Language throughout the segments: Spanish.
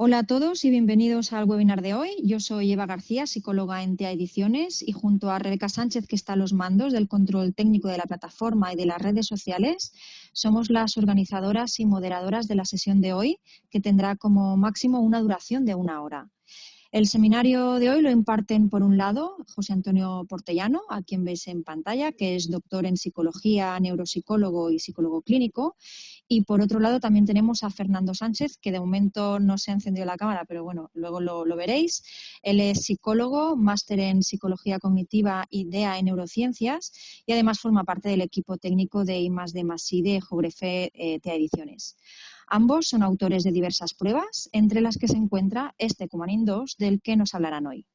Hola a todos y bienvenidos al webinar de hoy. Yo soy Eva García, psicóloga en TEA Ediciones, y junto a Rebeca Sánchez, que está a los mandos del control técnico de la plataforma y de las redes sociales, somos las organizadoras y moderadoras de la sesión de hoy, que tendrá como máximo una duración de 1 hora. El seminario de hoy lo imparten, por un lado, José Antonio Portellano, a quien veis en pantalla, que es doctor en psicología, neuropsicólogo y psicólogo clínico. Y por otro lado también tenemos a Fernando Sánchez, que de momento no se ha encendido la cámara, pero bueno, luego lo veréis. Él es psicólogo, máster en psicología cognitiva y DEA en neurociencias, y además forma parte del equipo técnico de I+D+I de Jogrefe TEA Ediciones. Ambos son autores de diversas pruebas, entre las que se encuentra este Cumanin 2, del que nos hablarán hoy.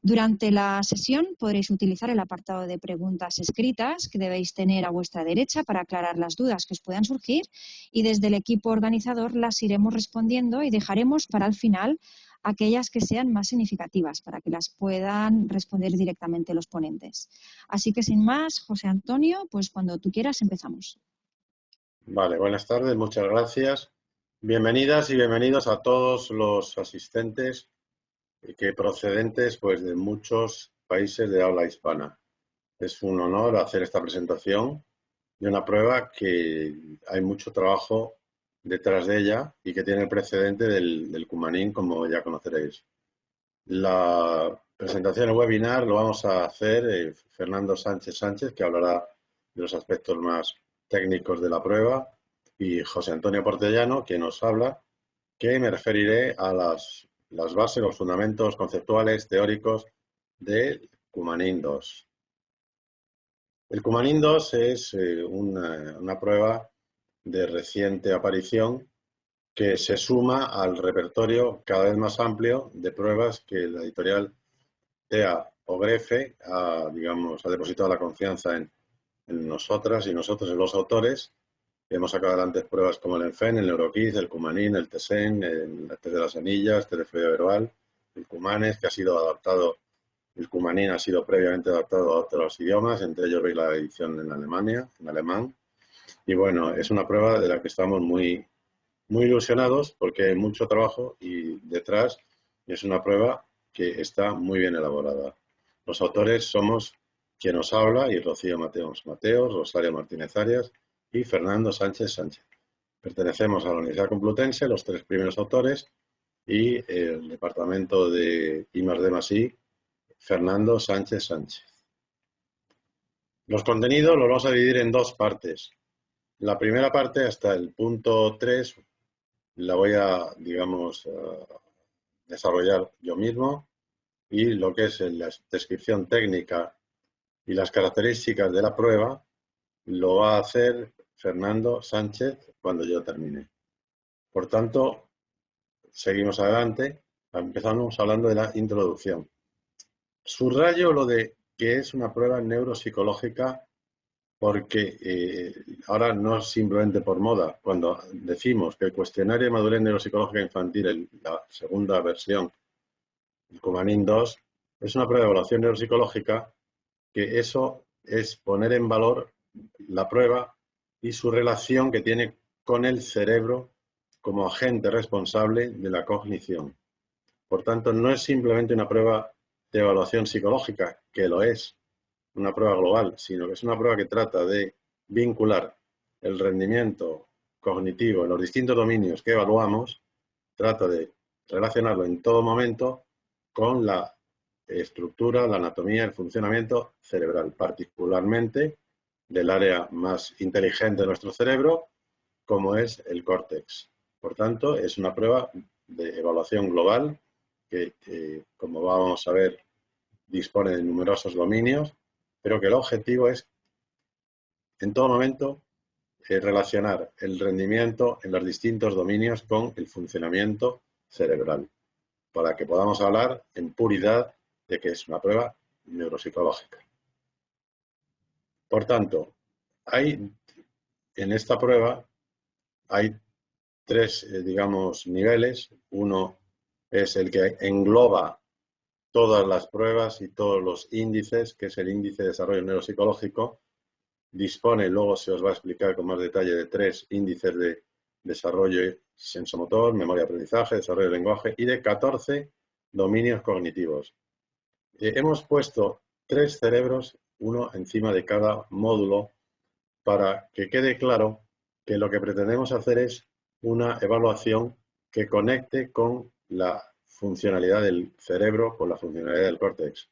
Durante la sesión podréis utilizar el apartado de preguntas escritas que debéis tener a vuestra derecha para aclarar las dudas que os puedan surgir, y desde el equipo organizador las iremos respondiendo y dejaremos para el final aquellas que sean más significativas para que las puedan responder directamente los ponentes. Así que sin más, José Antonio, pues cuando tú quieras empezamos. Vale, buenas tardes, muchas gracias. Bienvenidas y bienvenidos a todos los asistentes que procedentes pues, de muchos países de habla hispana. Es un honor hacer esta presentación de una prueba que hay mucho trabajo detrás de ella y que tiene el precedente del Cumanin, como ya conoceréis. La presentación del webinar lo vamos a hacer Fernando Sánchez, que hablará de los aspectos más técnicos de la prueba, y José Antonio Portellano, que nos habla, que me referiré a las bases, los fundamentos conceptuales, teóricos del Cumanin 2. El Cumanin 2 es una prueba de reciente aparición que se suma al repertorio cada vez más amplio de pruebas que la editorial TEA o Grefe ha depositado la confianza en nosotras y nosotros, en los autores. Hemos sacado adelante pruebas como el ENFEN, el NeuroKids, el Cumanin, el TESEN, el test de las anillas, test de fluido verbal, el Cumanes, que ha sido adaptado, el Cumanin ha sido previamente adaptado a otros idiomas, entre ellos veis la edición en Alemania, en alemán. Y bueno, es una prueba de la que estamos muy ilusionados porque hay mucho trabajo y detrás es una prueba que está muy bien elaborada. Los autores somos quien nos habla y Rocío Mateos, Rosario Martínez Arias y Fernando Sánchez. Pertenecemos a la Universidad Complutense, los 3 primeros autores, y el departamento de I+D+I, Fernando Sánchez. Los contenidos los vamos a dividir en 2 partes. La primera parte, hasta el punto 3, la voy a, desarrollar yo mismo, y lo que es la descripción técnica y las características de la prueba lo va a hacer Fernando Sánchez cuando yo termine. Por tanto, seguimos adelante. Empezamos hablando de la introducción. Subrayo lo de que es una prueba neuropsicológica porque ahora no es simplemente por moda. Cuando decimos que el cuestionario de madurez neuropsicológica infantil, la segunda versión, el Cumanin 2, es una prueba de evaluación neuropsicológica, que eso es poner en valor la prueba y su relación que tiene con el cerebro como agente responsable de la cognición. Por tanto, no es simplemente una prueba de evaluación psicológica, que lo es, una prueba global, sino que es una prueba que trata de vincular el rendimiento cognitivo en los distintos dominios que evaluamos, trata de relacionarlo en todo momento con la estructura, la anatomía, el funcionamiento cerebral, particularmente del área más inteligente de nuestro cerebro, como es el córtex. Por tanto, es una prueba de evaluación global que como vamos a ver, dispone de numerosos dominios, pero que el objetivo es, en todo momento, relacionar el rendimiento en los distintos dominios con el funcionamiento cerebral, para que podamos hablar en puridad de que es una prueba neuropsicológica. Por tanto, en esta prueba hay 3, niveles. Uno es el que engloba todas las pruebas y todos los índices, que es el índice de desarrollo neuropsicológico. Dispone, luego se os va a explicar con más detalle, de 3 índices de desarrollo sensomotor, memoria aprendizaje, desarrollo del lenguaje y de 14 dominios cognitivos. Hemos puesto 3 cerebros, uno encima de cada módulo, para que quede claro que lo que pretendemos hacer es una evaluación que conecte con la funcionalidad del cerebro con la funcionalidad del córtex.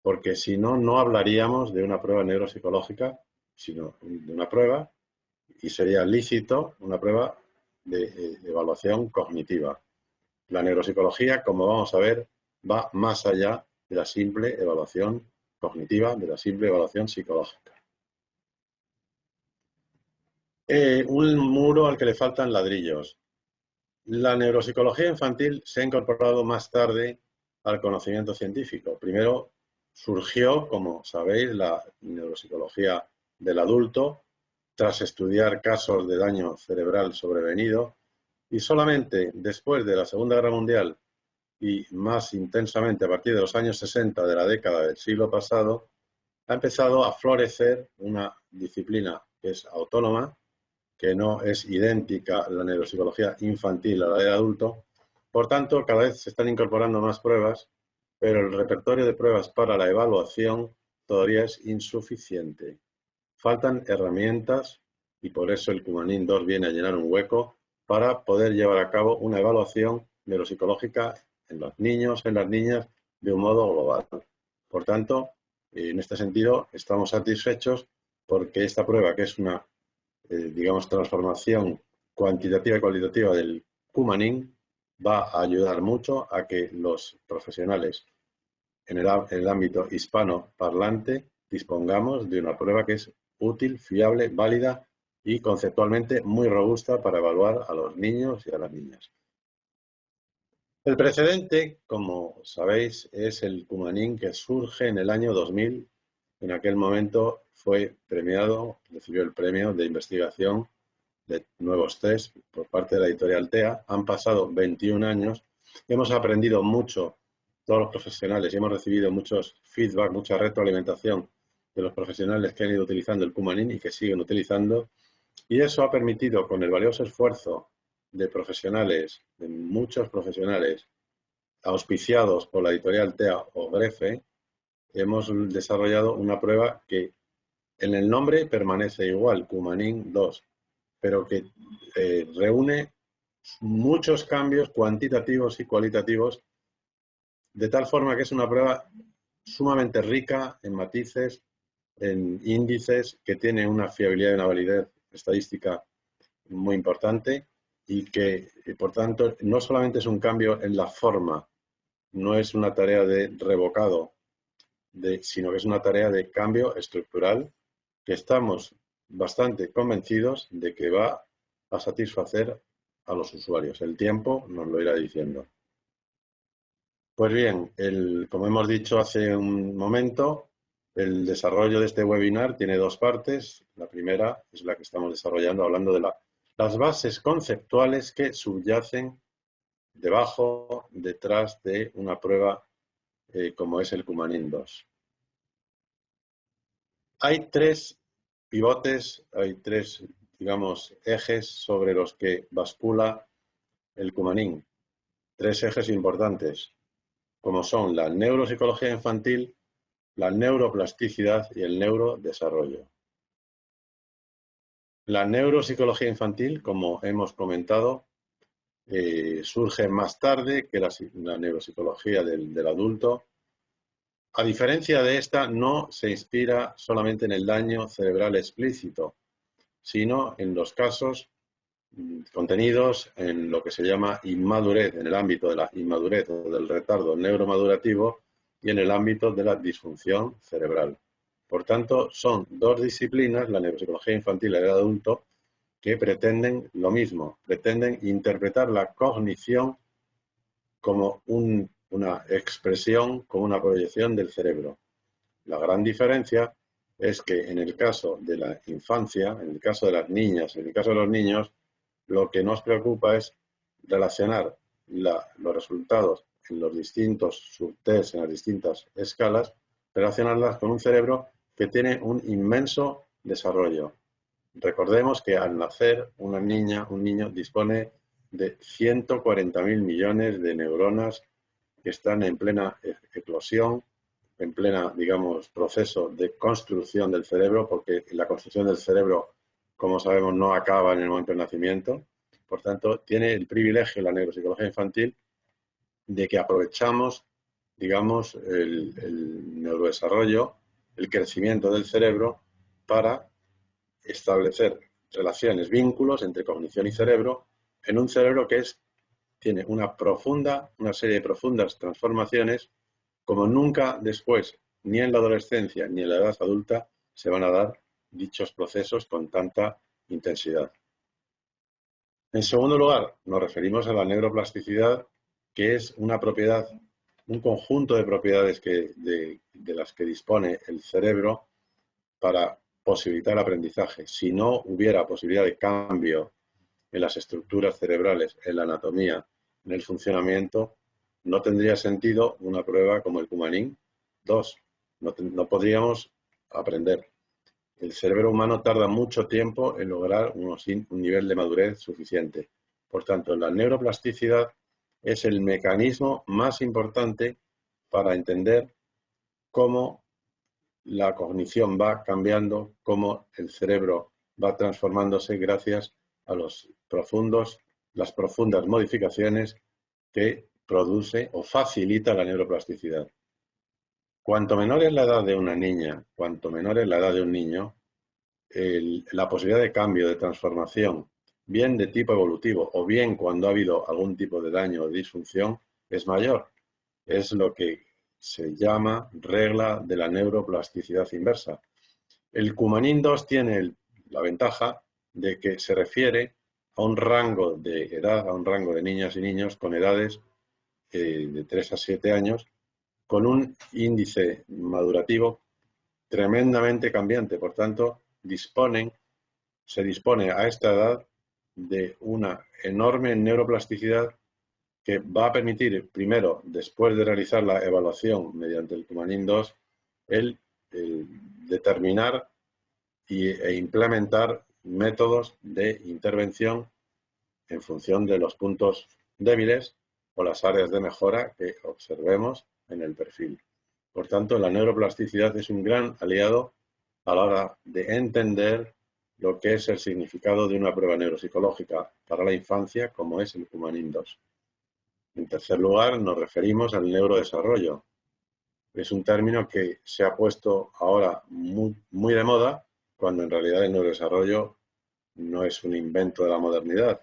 Porque si no, no hablaríamos de una prueba neuropsicológica, sino de una prueba, y sería lícito una prueba de evaluación cognitiva. La neuropsicología, como vamos a ver, va más allá de la simple evaluación cognitiva, de la simple evaluación psicológica. Un muro al que le faltan ladrillos. La neuropsicología infantil se ha incorporado más tarde al conocimiento científico. Primero surgió, como sabéis, la neuropsicología del adulto, tras estudiar casos de daño cerebral sobrevenido, y solamente después de la Segunda Guerra Mundial y más intensamente a partir de los años 60 de la década del siglo pasado, ha empezado a florecer una disciplina que es autónoma, que no es idéntica a la neuropsicología infantil a la del adulto. Por tanto, cada vez se están incorporando más pruebas, pero el repertorio de pruebas para la evaluación todavía es insuficiente. Faltan herramientas y por eso el Cumanín 2 viene a llenar un hueco para poder llevar a cabo una evaluación neuropsicológica en los niños, en las niñas, de un modo global. Por tanto, en este sentido, estamos satisfechos porque esta prueba, que es una digamos, transformación cuantitativa y cualitativa del Cumanín, va a ayudar mucho a que los profesionales en el ámbito hispano parlante dispongamos de una prueba que es útil, fiable, válida y conceptualmente muy robusta para evaluar a los niños y a las niñas. El precedente, como sabéis, es el Cumanín, que surge en el año 2000. En aquel momento fue premiado, recibió el premio de investigación de nuevos test por parte de la editorial TEA. Han pasado 21 años, hemos aprendido mucho todos los profesionales y hemos recibido muchos feedback, mucha retroalimentación de los profesionales que han ido utilizando el Cumanín y que siguen utilizando, y eso ha permitido, con el valioso esfuerzo de profesionales, de muchos profesionales auspiciados por la editorial TEA o GREFE, hemos desarrollado una prueba que en el nombre permanece igual, Cumanín 2, pero que reúne muchos cambios cuantitativos y cualitativos, de tal forma que es una prueba sumamente rica en matices, en índices, que tiene una fiabilidad y una validez estadística muy importante y que, por tanto, no solamente es un cambio en la forma, no es una tarea de revocado, sino que es una tarea de cambio estructural que estamos bastante convencidos de que va a satisfacer a los usuarios. El tiempo nos lo irá diciendo. Pues bien, como hemos dicho hace un momento, el desarrollo de este webinar tiene 2 partes. La primera es la que estamos desarrollando, hablando de las bases conceptuales que subyacen debajo, detrás de una prueba como es el Cumanín 2. Hay 3 pivotes, hay 3, digamos, ejes sobre los que bascula el Cumanín. 3 ejes importantes, como son la neuropsicología infantil, la neuroplasticidad y el neurodesarrollo. La neuropsicología infantil, como hemos comentado, surge más tarde que la neuropsicología del adulto. A diferencia de esta, no se inspira solamente en el daño cerebral explícito, sino en los casos contenidos en lo que se llama inmadurez, en el ámbito de la inmadurez o del retardo neuromadurativo y en el ámbito de la disfunción cerebral. Por tanto, son 2 disciplinas, la neuropsicología infantil y el adulto, que pretenden lo mismo, pretenden interpretar la cognición como una expresión, como una proyección del cerebro. La gran diferencia es que en el caso de la infancia, en el caso de las niñas, en el caso de los niños, lo que nos preocupa es relacionar los resultados en los distintos subtests, en las distintas escalas, relacionarlas con un cerebro que tiene un inmenso desarrollo. Recordemos que al nacer una niña, un niño dispone de 140.000 millones de neuronas que están en plena eclosión, en plena, digamos, proceso de construcción del cerebro, porque la construcción del cerebro, como sabemos, no acaba en el momento del nacimiento. Por tanto, tiene el privilegio la neuropsicología infantil de que aprovechamos, digamos, el neurodesarrollo, el crecimiento del cerebro para establecer relaciones, vínculos entre cognición y cerebro en un cerebro que tiene una serie de profundas transformaciones como nunca después, ni en la adolescencia ni en la edad adulta, se van a dar dichos procesos con tanta intensidad. En segundo lugar, nos referimos a la neuroplasticidad, que es una propiedad, un conjunto de propiedades de las que dispone el cerebro para posibilitar aprendizaje. Si no hubiera posibilidad de cambio en las estructuras cerebrales, en la anatomía, en el funcionamiento, no tendría sentido una prueba como el Cumanín 2. No podríamos aprender. El cerebro humano tarda mucho tiempo en lograr un nivel de madurez suficiente. Por tanto, la neuroplasticidad es el mecanismo más importante para entender cómo la cognición va cambiando, cómo el cerebro va transformándose gracias a las profundas modificaciones que produce o facilita la neuroplasticidad. Cuanto menor es la edad de una niña, cuanto menor es la edad de un niño, la posibilidad de cambio, de transformación, bien de tipo evolutivo o bien cuando ha habido algún tipo de daño o disfunción, es mayor. Es lo que se llama regla de la neuroplasticidad inversa. El Cumanín 2 tiene la ventaja de que se refiere a un rango de edad, a un rango de niñas y niños con edades de 3 a 7 años, con un índice madurativo tremendamente cambiante. Por tanto, se dispone a esta edad de una enorme neuroplasticidad que va a permitir, primero, después de realizar la evaluación mediante el Cumanín 2, el determinar e implementar métodos de intervención en función de los puntos débiles o las áreas de mejora que observemos en el perfil. Por tanto, la neuroplasticidad es un gran aliado a la hora de entender lo que es el significado de una prueba neuropsicológica para la infancia, como es el Cumanín 2. En tercer lugar, nos referimos al neurodesarrollo. Es un término que se ha puesto ahora muy de moda, cuando en realidad el neurodesarrollo no es un invento de la modernidad.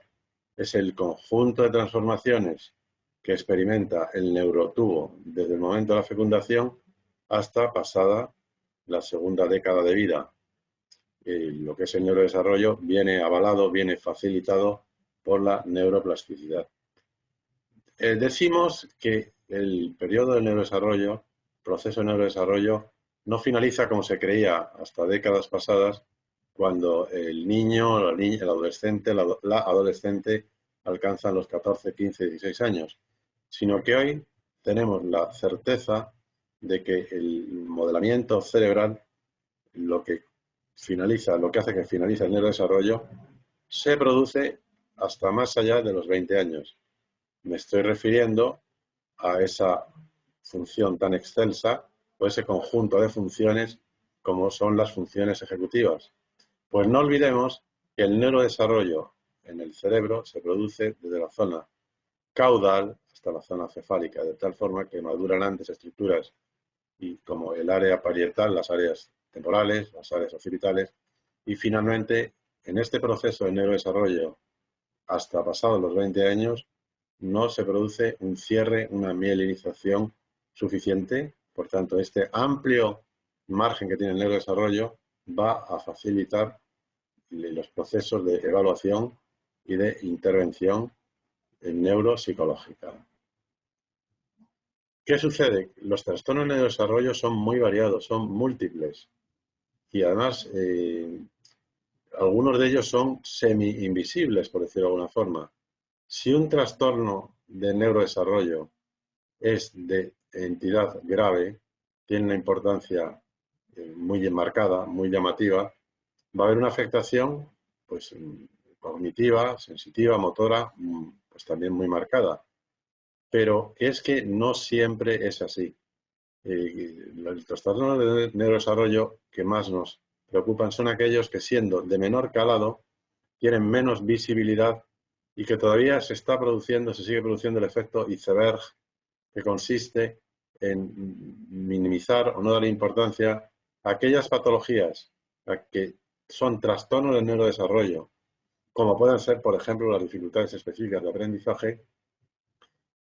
Es el conjunto de transformaciones que experimenta el neurotubo desde el momento de la fecundación hasta pasada la segunda década de vida. Lo que es el neurodesarrollo viene avalado, viene facilitado por la neuroplasticidad. Decimos que el periodo de neurodesarrollo, proceso de neurodesarrollo, no finaliza como se creía hasta décadas pasadas, cuando el niño, el adolescente, la adolescente alcanzan los 14, 15, 16 años, sino que hoy tenemos la certeza de que el modelamiento cerebral, lo que hace que finalice el neurodesarrollo, se produce hasta más allá de los 20 años. Me estoy refiriendo a esa función tan excelsa o ese conjunto de funciones como son las funciones ejecutivas. Pues no olvidemos que el neurodesarrollo en el cerebro se produce desde la zona caudal hasta la zona cefálica, de tal forma que maduran antes estructuras y como el área parietal, las áreas temporales, las áreas occipitales, y finalmente en este proceso de neurodesarrollo hasta pasados los 20 años no se produce un cierre, una mielinización suficiente. Por tanto, este amplio margen que tiene el neurodesarrollo va a facilitar los procesos de evaluación y de intervención neuropsicológica. ¿Qué sucede? Los trastornos de neurodesarrollo son muy variados, son múltiples y además algunos de ellos son semi-invisibles, por decirlo de alguna forma. Si un trastorno de neurodesarrollo es de entidad grave, tiene una importancia muy enmarcada, muy llamativa, va a haber una afectación pues, cognitiva, sensitiva, motora, pues también muy marcada. Pero es que no siempre es así. Los trastornos de neurodesarrollo que más nos preocupan son aquellos que, siendo de menor calado, tienen menos visibilidad y que todavía se sigue produciendo el efecto iceberg, que consiste en minimizar o no dar importancia a aquellas patologías que son trastornos del neurodesarrollo, como pueden ser, por ejemplo, las dificultades específicas de aprendizaje,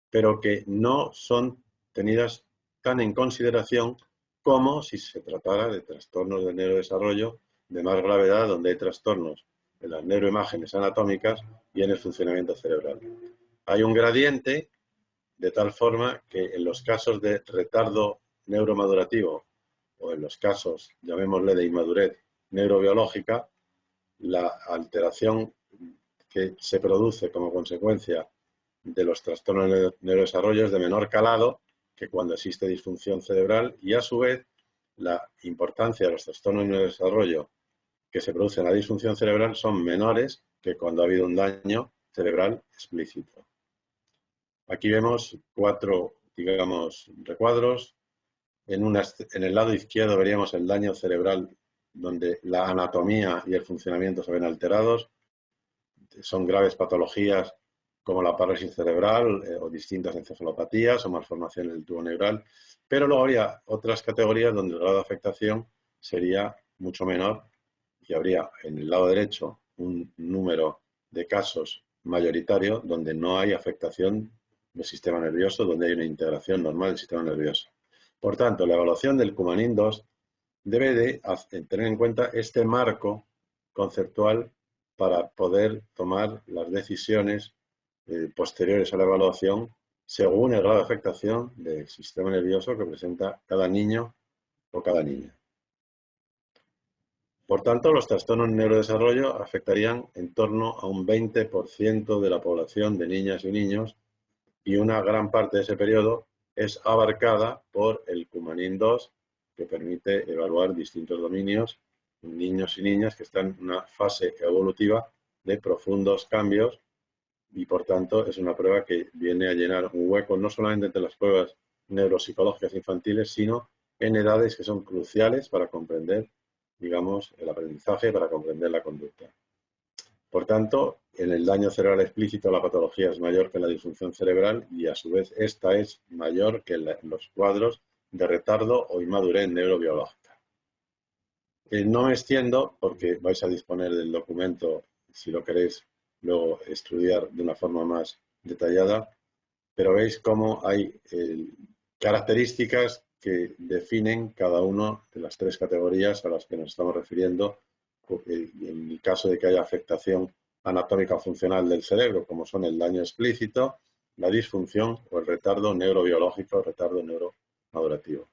pero que no son tenidas tan en consideración como si se tratara de trastornos del neurodesarrollo de más gravedad, donde hay trastornos en las neuroimágenes anatómicas y en el funcionamiento cerebral. Hay un gradiente de tal forma que en los casos de retardo neuromadurativo o en los casos, llamémosle, de inmadurez neurobiológica, la alteración que se produce como consecuencia de los trastornos de neurodesarrollo es de menor calado que cuando existe disfunción cerebral, y a su vez la importancia de los trastornos de neurodesarrollo que se producen en la disfunción cerebral son menores que cuando ha habido un daño cerebral explícito. Aquí vemos 4, digamos, recuadros. En el lado izquierdo veríamos el daño cerebral, donde la anatomía y el funcionamiento se ven alterados. Son graves patologías como la parálisis cerebral o distintas encefalopatías o malformaciones del tubo neural, pero luego habría otras categorías donde el grado de afectación sería mucho menor y habría en el lado derecho un número de casos mayoritario donde no hay afectación del sistema nervioso, donde hay una integración normal del sistema nervioso. Por tanto, la evaluación del Coumadin-2 debe de tener en cuenta este marco conceptual para poder tomar las decisiones posteriores a la evaluación según el grado de afectación del sistema nervioso que presenta cada niño o cada niña. Por tanto, los trastornos de neurodesarrollo afectarían en torno a un 20% de la población de niñas y niños, y una gran parte de ese periodo es abarcada por el Coumadin-2, que permite evaluar distintos dominios en niños y niñas que están en una fase evolutiva de profundos cambios, y por tanto es una prueba que viene a llenar un hueco no solamente entre las pruebas neuropsicológicas infantiles, sino en edades que son cruciales para comprender, digamos, el aprendizaje, para comprender la conducta. Por tanto, en el daño cerebral explícito la patología es mayor que en la disfunción cerebral, y a su vez esta es mayor que en los cuadros de retardo o inmadurez neurobiológica. No me extiendo porque vais a disponer del documento si lo queréis luego estudiar de una forma más detallada, pero veis cómo hay características que definen cada una de las 3 categorías a las que nos estamos refiriendo en el caso de que haya afectación anatómica o funcional del cerebro, como son el daño explícito, la disfunción o el retardo neurobiológico o retardo neuromadurativo.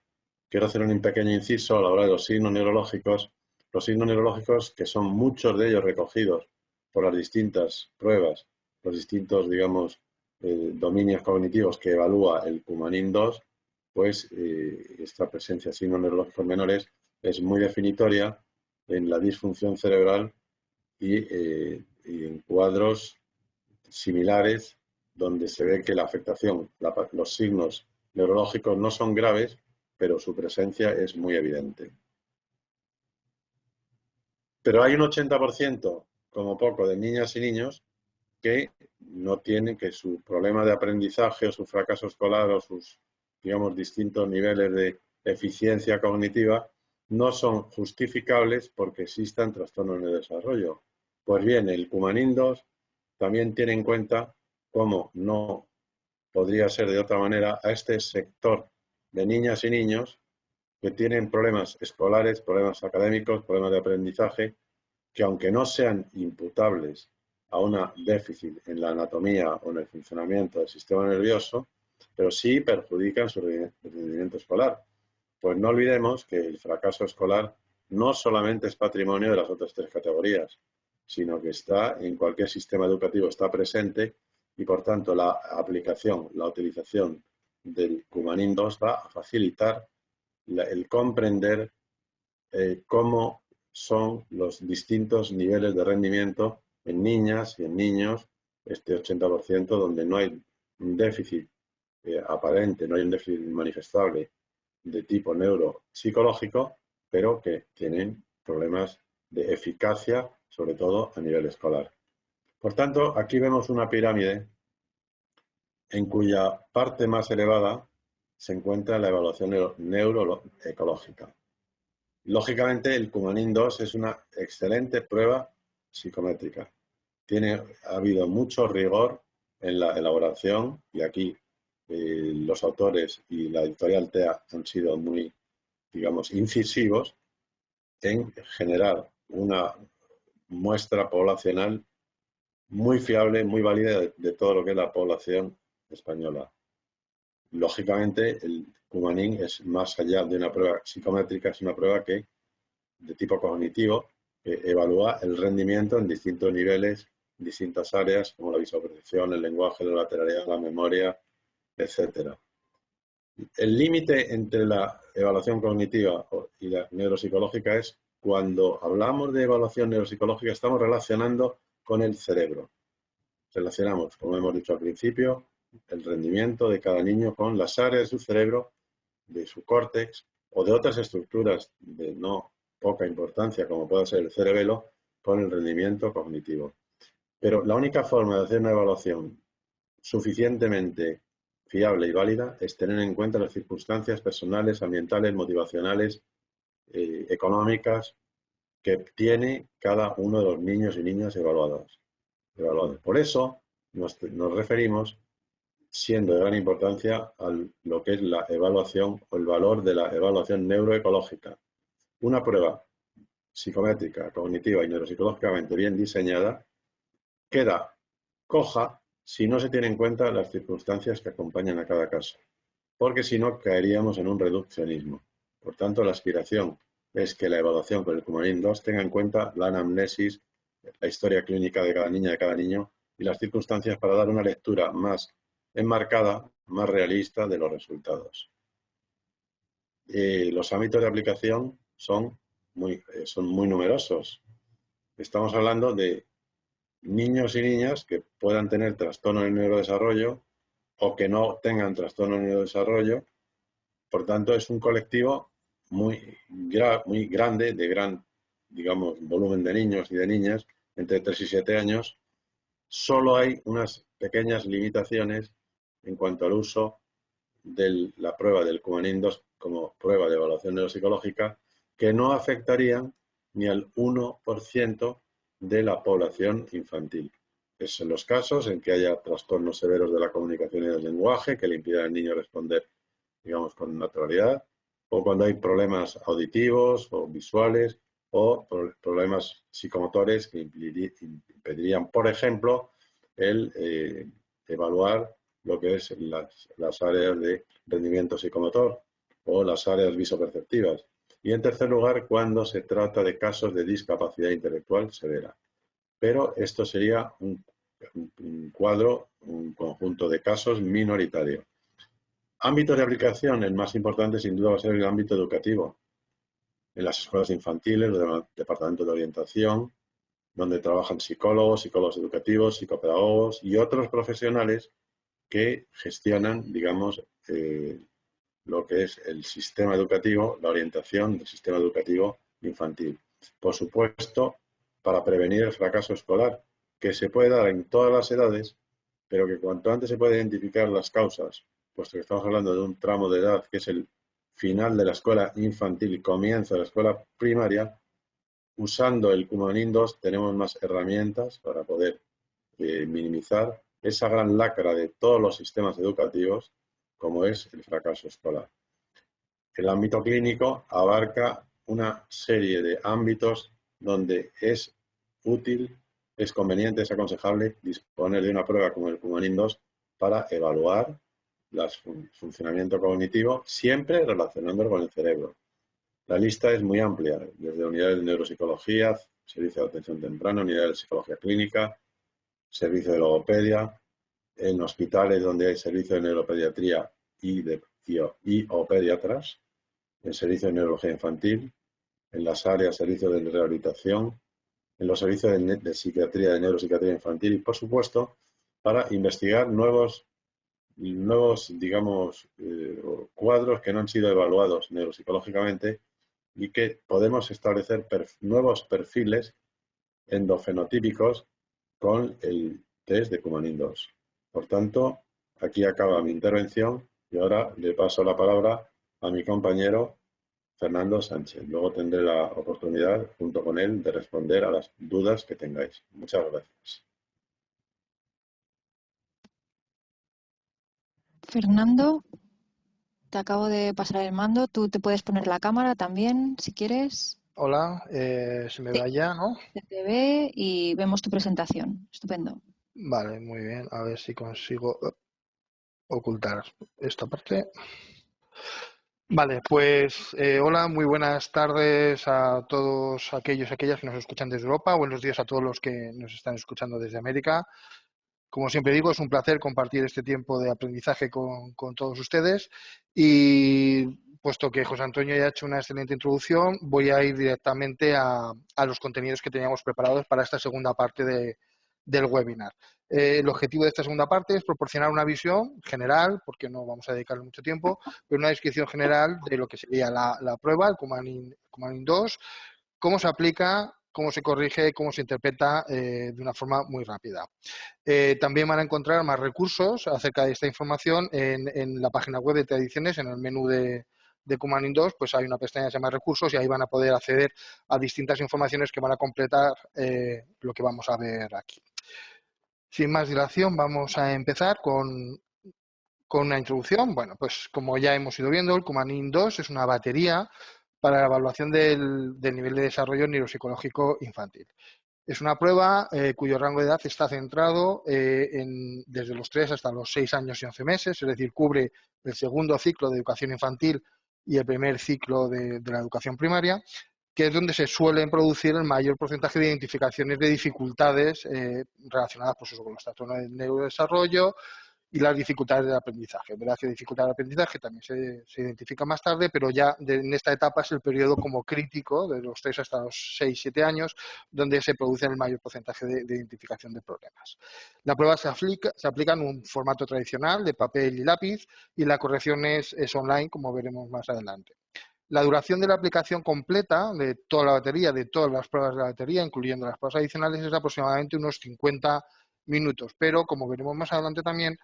Quiero hacer un pequeño inciso a la hora de los signos neurológicos. Los signos neurológicos, que son muchos de ellos recogidos por las distintas pruebas, los distintos, digamos, dominios cognitivos que evalúa el Coumadin-2, pues esta presencia de signos neurológicos menores es muy definitoria en la disfunción cerebral y en cuadros similares donde se ve que la afectación, los signos neurológicos no son graves, pero su presencia es muy evidente. Pero hay un 80%, como poco, de niñas y niños que no tienen, que su problema de aprendizaje o su fracaso escolar o sus, digamos, distintos niveles de eficiencia cognitiva no son justificables porque existan trastornos en el desarrollo. Pues bien, el Coumadin-2 también tiene en cuenta, como no podría ser de otra manera, a este sector de niñas y niños que tienen problemas escolares, problemas académicos, problemas de aprendizaje, que aunque no sean imputables a un déficit en la anatomía o en el funcionamiento del sistema nervioso, pero sí perjudican su rendimiento escolar. Pues no olvidemos que el fracaso escolar no solamente es patrimonio de las otras 3 categorías, sino que está en cualquier sistema educativo, está presente, y por tanto la aplicación, la utilización del Coumadin-2 va a facilitar el comprender cómo son los distintos niveles de rendimiento en niñas y en niños, este 80% donde no hay un déficit aparente, no hay un déficit manifestable de tipo neuropsicológico, pero que tienen problemas de eficacia, sobre todo a nivel escolar. Por tanto, aquí vemos una pirámide en cuya parte más elevada se encuentra la evaluación neuroecológica. Lógicamente, el Cumanín 2 es una excelente prueba psicométrica. Ha habido mucho rigor en la elaboración y aquí los autores y la editorial TEA han sido muy, digamos, incisivos en generar una muestra poblacional muy fiable, muy válida de todo lo que es la población española. Lógicamente, el Cumanín es más allá de una prueba psicométrica, es una prueba que de tipo cognitivo evalúa el rendimiento en distintos niveles, en distintas áreas, como la visopercepción, el lenguaje, la lateralidad, la memoria, etcétera. El límite entre la evaluación cognitiva y la neuropsicológica es cuando hablamos de evaluación neuropsicológica estamos relacionando con el cerebro. Relacionamos, como hemos dicho al principio, el rendimiento de cada niño con las áreas de su cerebro, de su córtex o de otras estructuras de no poca importancia, como puede ser el cerebelo, con el rendimiento cognitivo. Pero la única forma de hacer una evaluación suficientemente fiable y válida es tener en cuenta las circunstancias personales, ambientales, motivacionales, económicas que tiene cada uno de los niños y niñas evaluados. Por eso nos referimos, siendo de gran importancia, a lo que es la evaluación o el valor de la evaluación neuroecológica. Una prueba psicométrica, cognitiva y neuropsicológicamente bien diseñada queda coja si no se tienen en cuenta las circunstancias que acompañan a cada caso, porque si no caeríamos en un reduccionismo. Por tanto, la aspiración es que la evaluación con el Cumarín 2 tenga en cuenta la anamnesis, la historia clínica de cada niña, de cada niño y las circunstancias para dar una lectura más enmarcada, más realista de los resultados. Los ámbitos de aplicación son muy numerosos. Estamos hablando de niños y niñas que puedan tener trastorno en el neurodesarrollo o que no tengan trastorno en el neurodesarrollo. Por tanto, es un colectivo muy grande, de gran, digamos, volumen de niños y de niñas, entre 3 y 7 años. Solo hay unas pequeñas limitaciones en cuanto al uso de la prueba del Cumanín 2 como prueba de evaluación neuropsicológica que no afectarían ni al 1% de la población infantil. Es en los casos en que haya trastornos severos de la comunicación y del lenguaje que le impidan al niño responder, digamos, con naturalidad, o cuando hay problemas auditivos o visuales o problemas psicomotores que impedirían, por ejemplo, el evaluar lo que es las áreas de rendimiento psicomotor o las áreas visoperceptivas. Y en tercer lugar, cuando se trata de casos de discapacidad intelectual severa. Pero esto sería un cuadro, un conjunto de casos minoritario. Ámbito de aplicación, el más importante sin duda va a ser el ámbito educativo. En las escuelas infantiles, los departamentos de orientación, donde trabajan psicólogos, psicólogos educativos, psicopedagogos y otros profesionales que gestionan, digamos, lo que es el sistema educativo, la orientación del sistema educativo infantil. Por supuesto, para prevenir el fracaso escolar, que se puede dar en todas las edades, pero que cuanto antes se puede identificar las causas, puesto que estamos hablando de un tramo de edad que es el final de la escuela infantil y comienzo de la escuela primaria, usando el Cumanín 2 tenemos más herramientas para poder minimizar esa gran lacra de todos los sistemas educativos como es el fracaso escolar. El ámbito clínico abarca una serie de ámbitos donde es útil, es conveniente, es aconsejable disponer de una prueba como el Cumanín 2 para evaluar el funcionamiento cognitivo, siempre relacionándolo con el cerebro. La lista es muy amplia, desde unidades de neuropsicología, servicio de atención temprana, unidades de psicología clínica, servicio de logopedia, en hospitales donde hay servicio de neuropediatría y o pediatras, el servicio de neurología infantil, en las áreas, servicios de rehabilitación, en los servicios de psiquiatría, de neuropsiquiatría infantil y, por supuesto, para investigar nuevos, digamos, cuadros que no han sido evaluados neuropsicológicamente y que podemos establecer nuevos perfiles endofenotípicos con el test de Cumanin 2. Por tanto, aquí acaba mi intervención y ahora le paso la palabra a mi compañero Fernando Sánchez. Luego tendré la oportunidad, junto con él, de responder a las dudas que tengáis. Muchas gracias. Fernando, te acabo de pasar el mando. Tú te puedes poner la cámara también, si quieres. Hola, se me Sí, ve ya, ¿no? se te ve y vemos tu presentación. Estupendo. Vale, muy bien. A ver si consigo ocultar esta parte. Vale, pues hola, muy buenas tardes a todos aquellos y aquellas que nos escuchan desde Europa. Buenos días a todos los que nos están escuchando desde América. Como siempre digo, es un placer compartir este tiempo de aprendizaje con todos ustedes y puesto que José Antonio ya ha hecho una excelente introducción, voy a ir directamente a los contenidos que teníamos preparados para esta segunda parte del webinar. El objetivo de esta segunda parte es proporcionar una visión general, porque no vamos a dedicarle mucho tiempo, pero una descripción general de lo que sería la prueba, el Cumanin 2, cómo se aplica, cómo se corrige, cómo se interpreta de una forma muy rápida. También van a encontrar más recursos acerca de esta información en la página web de Tradiciones, en el menú de Cumanin 2, pues hay una pestaña que se llama Recursos y ahí van a poder acceder a distintas informaciones que van a completar lo que vamos a ver aquí. Sin más dilación, vamos a empezar con una introducción. Bueno, pues como ya hemos ido viendo, el Cumanin 2 es una batería para la evaluación del nivel de desarrollo neuropsicológico infantil. Es una prueba cuyo rango de edad está centrado desde los 3 hasta los 6 años y 11 meses, es decir, cubre el segundo ciclo de educación infantil y el primer ciclo de la educación primaria, que es donde se suelen producir el mayor porcentaje de identificaciones de dificultades relacionadas pues, con los trastornos del neurodesarrollo y las dificultades del aprendizaje. Es verdad que dificultad del aprendizaje también se identifica más tarde, pero ya en esta etapa es el periodo como crítico, de los 3 hasta los 6-7 años, donde se produce el mayor porcentaje de identificación de problemas. La prueba se aplica en un formato tradicional de papel y lápiz y la corrección es online, como veremos más adelante. La duración de la aplicación completa de toda la batería, de todas las pruebas de la batería, incluyendo las pruebas adicionales, es aproximadamente unos 50 minutos, pero como veremos más adelante también,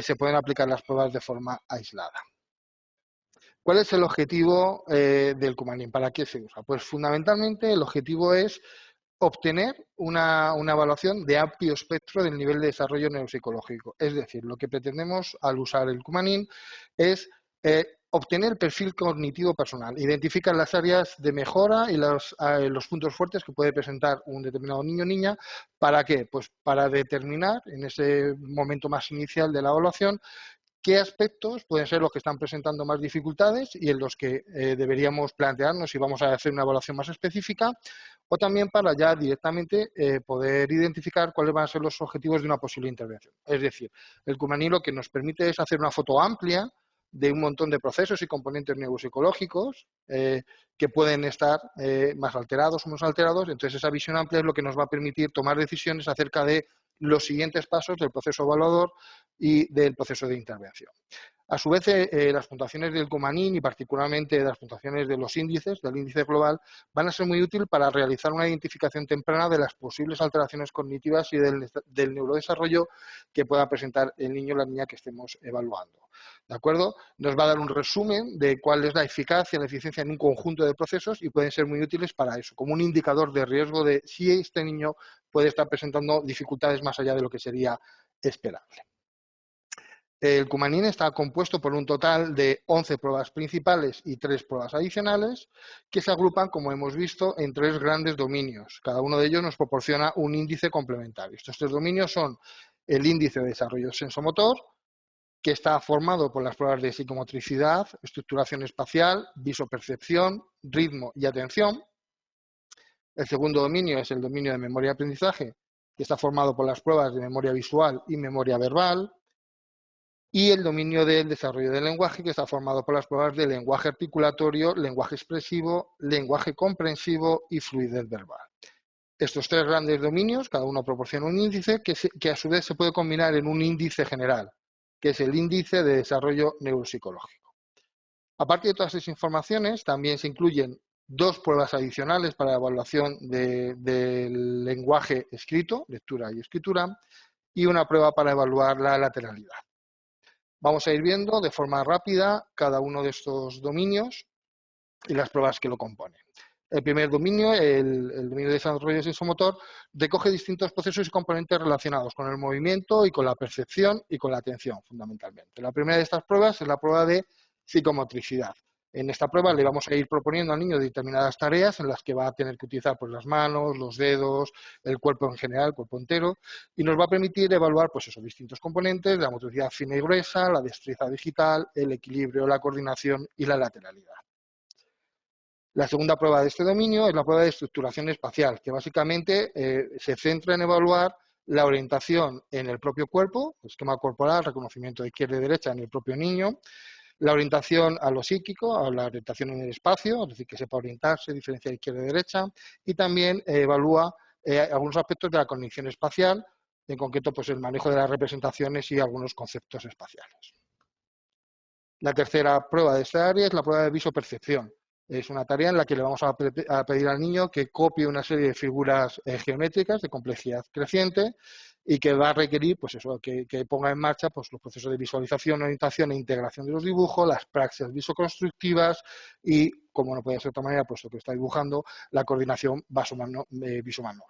se pueden aplicar las pruebas de forma aislada. ¿Cuál es el objetivo del Cumanin? ¿Para qué se usa? Pues fundamentalmente el objetivo es obtener una evaluación de amplio espectro del nivel de desarrollo neuropsicológico. Es decir, lo que pretendemos al usar el Cumanin es obtener el perfil cognitivo personal, identificar las áreas de mejora y los puntos fuertes que puede presentar un determinado niño o niña. ¿Para qué? Pues para determinar en ese momento más inicial de la evaluación qué aspectos pueden ser los que están presentando más dificultades y en los que deberíamos plantearnos si vamos a hacer una evaluación más específica, o también para ya directamente poder identificar cuáles van a ser los objetivos de una posible intervención. Es decir, el Cumanin lo que nos permite es hacer una foto amplia de un montón de procesos y componentes neuropsicológicos que pueden estar más alterados o menos alterados. Entonces, esa visión amplia es lo que nos va a permitir tomar decisiones acerca de los siguientes pasos del proceso evaluador y del proceso de intervención. A su vez, las puntuaciones del Cumanin y particularmente las puntuaciones de los índices, del índice global, van a ser muy útiles para realizar una identificación temprana de las posibles alteraciones cognitivas y del neurodesarrollo que pueda presentar el niño o la niña que estemos evaluando. ¿De acuerdo? Nos va a dar un resumen de cuál es la eficacia y la eficiencia en un conjunto de procesos y pueden ser muy útiles para eso, como un indicador de riesgo de si este niño puede estar presentando dificultades más allá de lo que sería esperable. El Cumanin está compuesto por un total de 11 pruebas principales y 3 pruebas adicionales que se agrupan, como hemos visto, en 3 grandes dominios. Cada uno de ellos nos proporciona un índice complementario. Estos 3 dominios son el índice de desarrollo sensomotor, que está formado por las pruebas de psicomotricidad, estructuración espacial, visopercepción, ritmo y atención. El segundo dominio es el dominio de memoria y aprendizaje, que está formado por las pruebas de memoria visual y memoria verbal. y el dominio del desarrollo del lenguaje, que está formado por las pruebas de lenguaje articulatorio, lenguaje expresivo, lenguaje comprensivo y fluidez verbal. Estos tres grandes dominios, cada uno proporciona un índice que a su vez se puede combinar en un índice general, que es el índice de desarrollo neuropsicológico. Aparte de todas estas informaciones, también se incluyen dos pruebas adicionales para la evaluación del lenguaje escrito, lectura y escritura, y una prueba para evaluar la lateralidad. Vamos a ir viendo de forma rápida cada uno de estos dominios y las pruebas que lo componen. El primer dominio, el dominio de desarrollo sensomotor, recoge distintos procesos y componentes relacionados con el movimiento y con la percepción y con la atención, fundamentalmente. La primera de estas pruebas es la prueba de psicomotricidad. En esta prueba le vamos a ir proponiendo al niño determinadas tareas en las que va a tener que utilizar pues, las manos, los dedos, el cuerpo en general, el cuerpo entero, y nos va a permitir evaluar pues, esos distintos componentes, la motricidad fina y gruesa, la destreza digital, el equilibrio, la coordinación y la lateralidad. La segunda prueba de este dominio es la prueba de estructuración espacial, que básicamente se centra en evaluar la orientación en el propio cuerpo, esquema corporal, reconocimiento de izquierda y derecha en el propio niño, la orientación a lo psíquico, a la orientación en el espacio, es decir, que sepa orientarse, diferenciar izquierda y derecha, y también evalúa algunos aspectos de la cognición espacial, en concreto pues el manejo de las representaciones y algunos conceptos espaciales. La tercera prueba de esta área es la prueba de visopercepción. Es una tarea en la que le vamos a pedir al niño que copie una serie de figuras geométricas de complejidad creciente y que va a requerir pues eso, que ponga en marcha pues, los procesos de visualización, orientación e integración de los dibujos, las praxias visoconstructivas y, como no puede ser de otra manera, pues lo que está dibujando, la coordinación visomanual.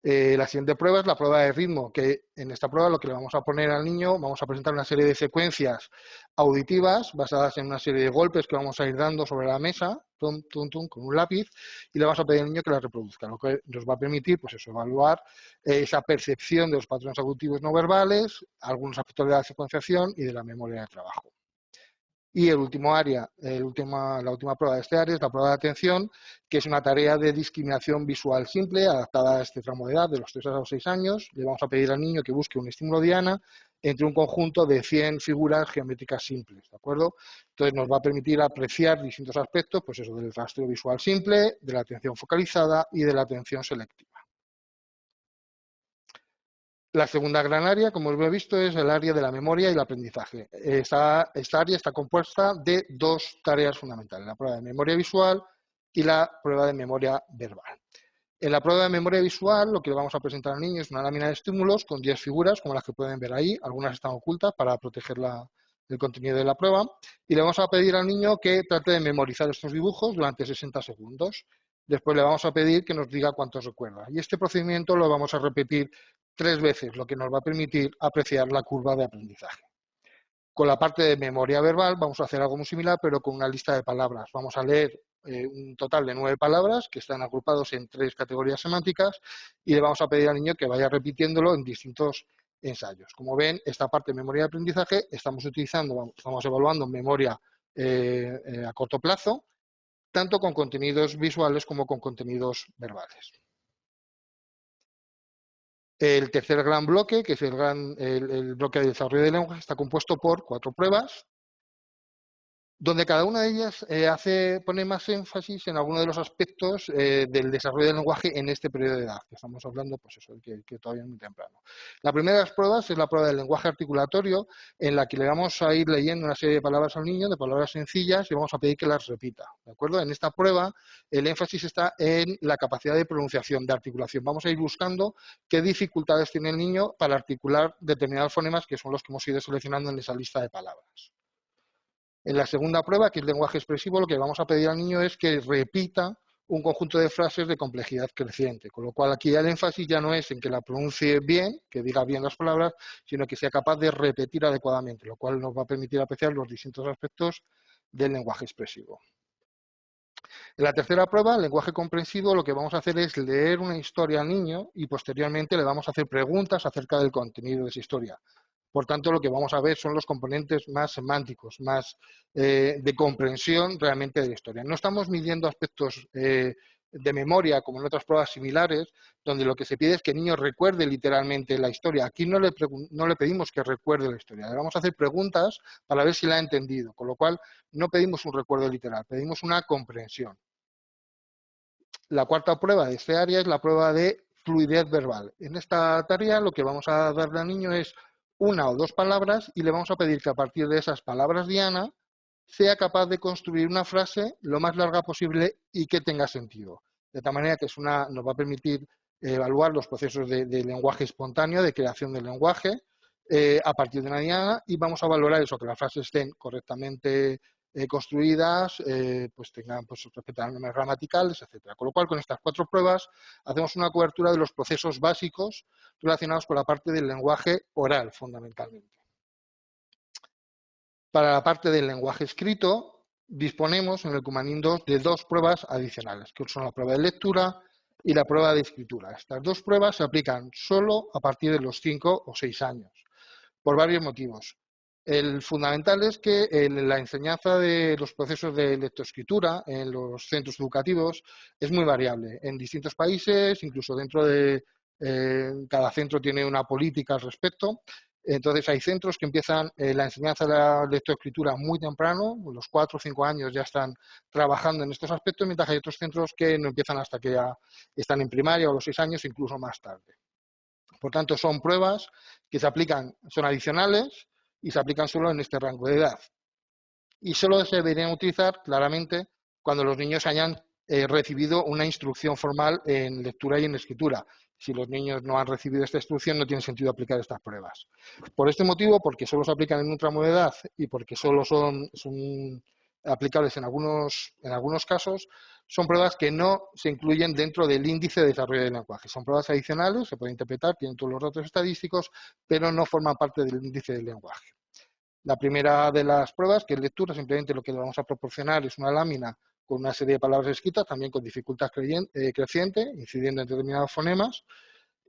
La siguiente prueba es la prueba de ritmo, que en esta prueba lo que le vamos a poner al niño, vamos a presentar una serie de secuencias auditivas basadas en una serie de golpes que vamos a ir dando sobre la mesa, tum, tum, tum, con un lápiz, y le vamos a pedir al niño que las reproduzca, lo que nos va a permitir pues eso, evaluar esa percepción de los patrones auditivos no verbales, algunos aspectos de la secuenciación y de la memoria de trabajo. Y el último área, la última prueba de este área es la prueba de atención, que es una tarea de discriminación visual simple, adaptada a este tramo de edad, de los 3 a los 6 años. Le vamos a pedir al niño que busque un estímulo diana entre un conjunto de 100 figuras geométricas simples, ¿de acuerdo? Entonces nos va a permitir apreciar distintos aspectos, pues eso, del rastreo visual simple, de la atención focalizada y de la atención selectiva. La segunda gran área, como hemos visto, es el área de la memoria y el aprendizaje. Esta área está compuesta de dos tareas fundamentales, la prueba de memoria visual y la prueba de memoria verbal. En la prueba de memoria visual, lo que le vamos a presentar al niño es una lámina de estímulos con 10 figuras, como las que pueden ver ahí. Algunas están ocultas para proteger el contenido de la prueba. Y le vamos a pedir al niño que trate de memorizar estos dibujos durante 60 segundos. Después le vamos a pedir que nos diga cuántos recuerda. Y este procedimiento lo vamos a repetir 3 veces, lo que nos va a permitir apreciar la curva de aprendizaje. Con la parte de memoria verbal vamos a hacer algo muy similar, pero con una lista de palabras. Vamos a leer un total de 9 palabras que están agrupados en 3 categorías semánticas y le vamos a pedir al niño que vaya repitiéndolo en distintos ensayos. Como ven, esta parte de memoria de aprendizaje estamos evaluando memoria a corto plazo, tanto con contenidos visuales como con contenidos verbales. El tercer gran bloque, que es el bloque de desarrollo de lenguaje, está compuesto por 4 pruebas, donde cada una de ellas pone más énfasis en alguno de los aspectos del desarrollo del lenguaje en este periodo de edad, que estamos hablando, pues eso, que todavía es muy temprano. La primera de las pruebas es la prueba del lenguaje articulatorio, en la que le vamos a ir leyendo una serie de palabras al niño, de palabras sencillas, y vamos a pedir que las repita, ¿de acuerdo? En esta prueba, el énfasis está en la capacidad de pronunciación, de articulación. Vamos a ir buscando qué dificultades tiene el niño para articular determinados fonemas, que son los que hemos ido seleccionando en esa lista de palabras. En la segunda prueba, que es lenguaje expresivo, lo que vamos a pedir al niño es que repita un conjunto de frases de complejidad creciente, con lo cual aquí el énfasis ya no es en que la pronuncie bien, que diga bien las palabras, sino que sea capaz de repetir adecuadamente, lo cual nos va a permitir apreciar los distintos aspectos del lenguaje expresivo. En la tercera prueba, el lenguaje comprensivo, lo que vamos a hacer es leer una historia al niño y posteriormente le vamos a hacer preguntas acerca del contenido de esa historia. Por tanto, lo que vamos a ver son los componentes más semánticos, más de comprensión realmente de la historia. No estamos midiendo aspectos de memoria, como en otras pruebas similares, donde lo que se pide es que el niño recuerde literalmente la historia. Aquí no le pedimos que recuerde la historia, le vamos a hacer preguntas para ver si la ha entendido, con lo cual no pedimos un recuerdo literal, pedimos una comprensión. La cuarta prueba de este área es la prueba de fluidez verbal. En esta tarea lo que vamos a darle al niño es una o dos palabras y le vamos a pedir que a partir de esas palabras diana sea capaz de construir una frase lo más larga posible y que tenga sentido. De tal manera que nos va a permitir evaluar los procesos de lenguaje espontáneo, de creación del lenguaje, a partir de una diana, y vamos a valorar eso, que las frases estén correctamente construidas, pues tengan, pues respetar normas gramaticales, etcétera. Con lo cual, con estas cuatro pruebas hacemos una cobertura de los procesos básicos relacionados con la parte del lenguaje oral, fundamentalmente. Para la parte del lenguaje escrito, disponemos en el Cumanín 2 de dos pruebas adicionales, que son la prueba de lectura y la prueba de escritura. Estas dos pruebas se aplican solo a partir de los 5 o 6 años, por varios motivos. El fundamental es que la enseñanza de los procesos de lectoescritura en los centros educativos es muy variable. En distintos países, incluso dentro de cada centro tiene una política al respecto. Entonces hay centros que empiezan la enseñanza de la lectoescritura muy temprano, los 4 o 5 años ya están trabajando en estos aspectos, mientras hay otros centros que no empiezan hasta que ya están en primaria o los 6 años, incluso más tarde. Por tanto, son pruebas que se aplican, son adicionales y se aplican solo en este rango de edad. Y solo se deberían utilizar claramente cuando los niños hayan recibido una instrucción formal en lectura y en escritura. Si los niños no han recibido esta instrucción, no tiene sentido aplicar estas pruebas. Por este motivo, porque solo se aplican en un tramo de edad y porque solo son aplicables en algunos casos, son pruebas que no se incluyen dentro del índice de desarrollo del lenguaje. Son pruebas adicionales, se pueden interpretar, tienen todos los datos estadísticos, pero no forman parte del índice del lenguaje. La primera de las pruebas, que es lectura, simplemente lo que le vamos a proporcionar es una lámina con una serie de palabras escritas, también con dificultad creciente, incidiendo en determinados fonemas,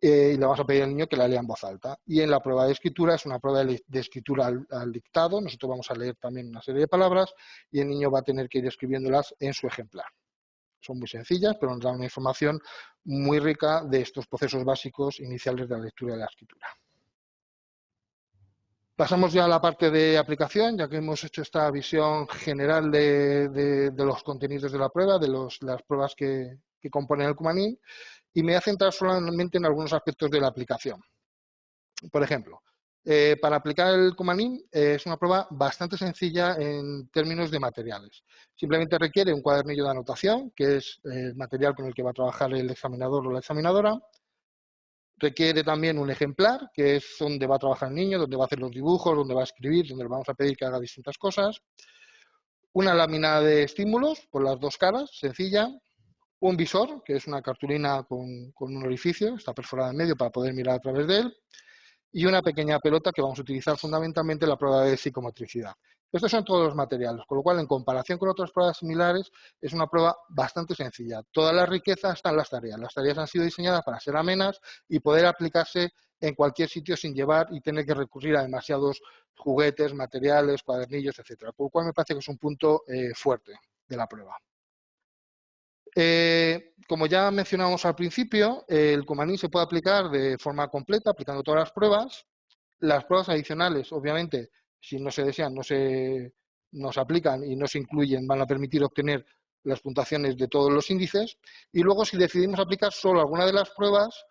y le vamos a pedir al niño que la lea en voz alta. Y en la prueba de escritura es una prueba de escritura al dictado. Nosotros vamos a leer también una serie de palabras y el niño va a tener que ir escribiéndolas en su ejemplar. Son muy sencillas, pero nos dan una información muy rica de estos procesos básicos iniciales de la lectura y de la escritura. Pasamos ya a la parte de aplicación, ya que hemos hecho esta visión general de los contenidos de la prueba, de las pruebas que componen el Cumanín, y me voy a centrar solamente en algunos aspectos de la aplicación. Por ejemplo, para aplicar el Cumanín es una prueba bastante sencilla en términos de materiales. Simplemente requiere un cuadernillo de anotación, que es el material con el que va a trabajar el examinador o la examinadora. Requiere también un ejemplar, que es donde va a trabajar el niño, donde va a hacer los dibujos, donde va a escribir, donde le vamos a pedir que haga distintas cosas. Una lámina de estímulos por las dos caras, sencilla. Un visor, que es una cartulina con un orificio, está perforada en medio para poder mirar a través de él. Y una pequeña pelota que vamos a utilizar fundamentalmente en la prueba de psicomotricidad. Estos son todos los materiales, con lo cual, en comparación con otras pruebas similares, es una prueba bastante sencilla. Toda la riqueza está en las tareas. Las tareas han sido diseñadas para ser amenas y poder aplicarse en cualquier sitio sin llevar y tener que recurrir a demasiados juguetes, materiales, cuadernillos, etcétera. Por lo cual me parece que es un punto fuerte de la prueba. Como ya mencionamos al principio, el Cumanín se puede aplicar de forma completa, aplicando todas las pruebas. Las pruebas adicionales, obviamente, si no se desean, no se aplican y no se incluyen, van a permitir obtener las puntuaciones de todos los índices. Y luego, si decidimos aplicar solo alguna de las pruebas,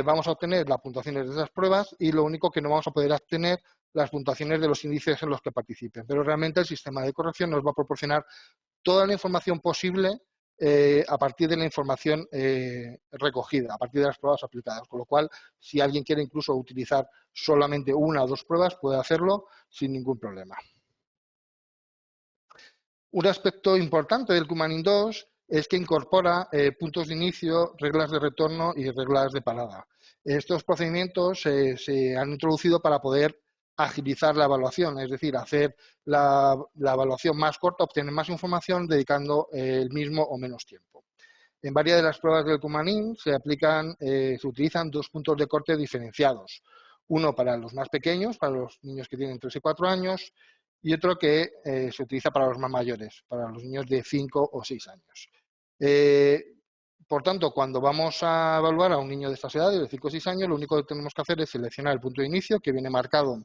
vamos a obtener las puntuaciones de esas pruebas y lo único que no vamos a poder obtener las puntuaciones de los índices en los que participen. Pero realmente el sistema de corrección nos va a proporcionar toda la información posible a partir de la información recogida, a partir de las pruebas aplicadas. Con lo cual, si alguien quiere incluso utilizar solamente una o dos pruebas, puede hacerlo sin ningún problema. Un aspecto importante del Cumanín 2 es que incorpora puntos de inicio, reglas de retorno y reglas de parada. Estos procedimientos se han introducido para poder agilizar la evaluación, es decir, hacer la evaluación más corta, obtener más información dedicando el mismo o menos tiempo. En varias de las pruebas del Cumanín se utilizan dos puntos de corte diferenciados. Uno para los más pequeños, para los niños que tienen 3 y 4 años, y otro que se utiliza para los más mayores, para los niños de 5 o 6 años. Por tanto, cuando vamos a evaluar a un niño de estas edades, de 5 o 6 años, lo único que tenemos que hacer es seleccionar el punto de inicio que viene marcado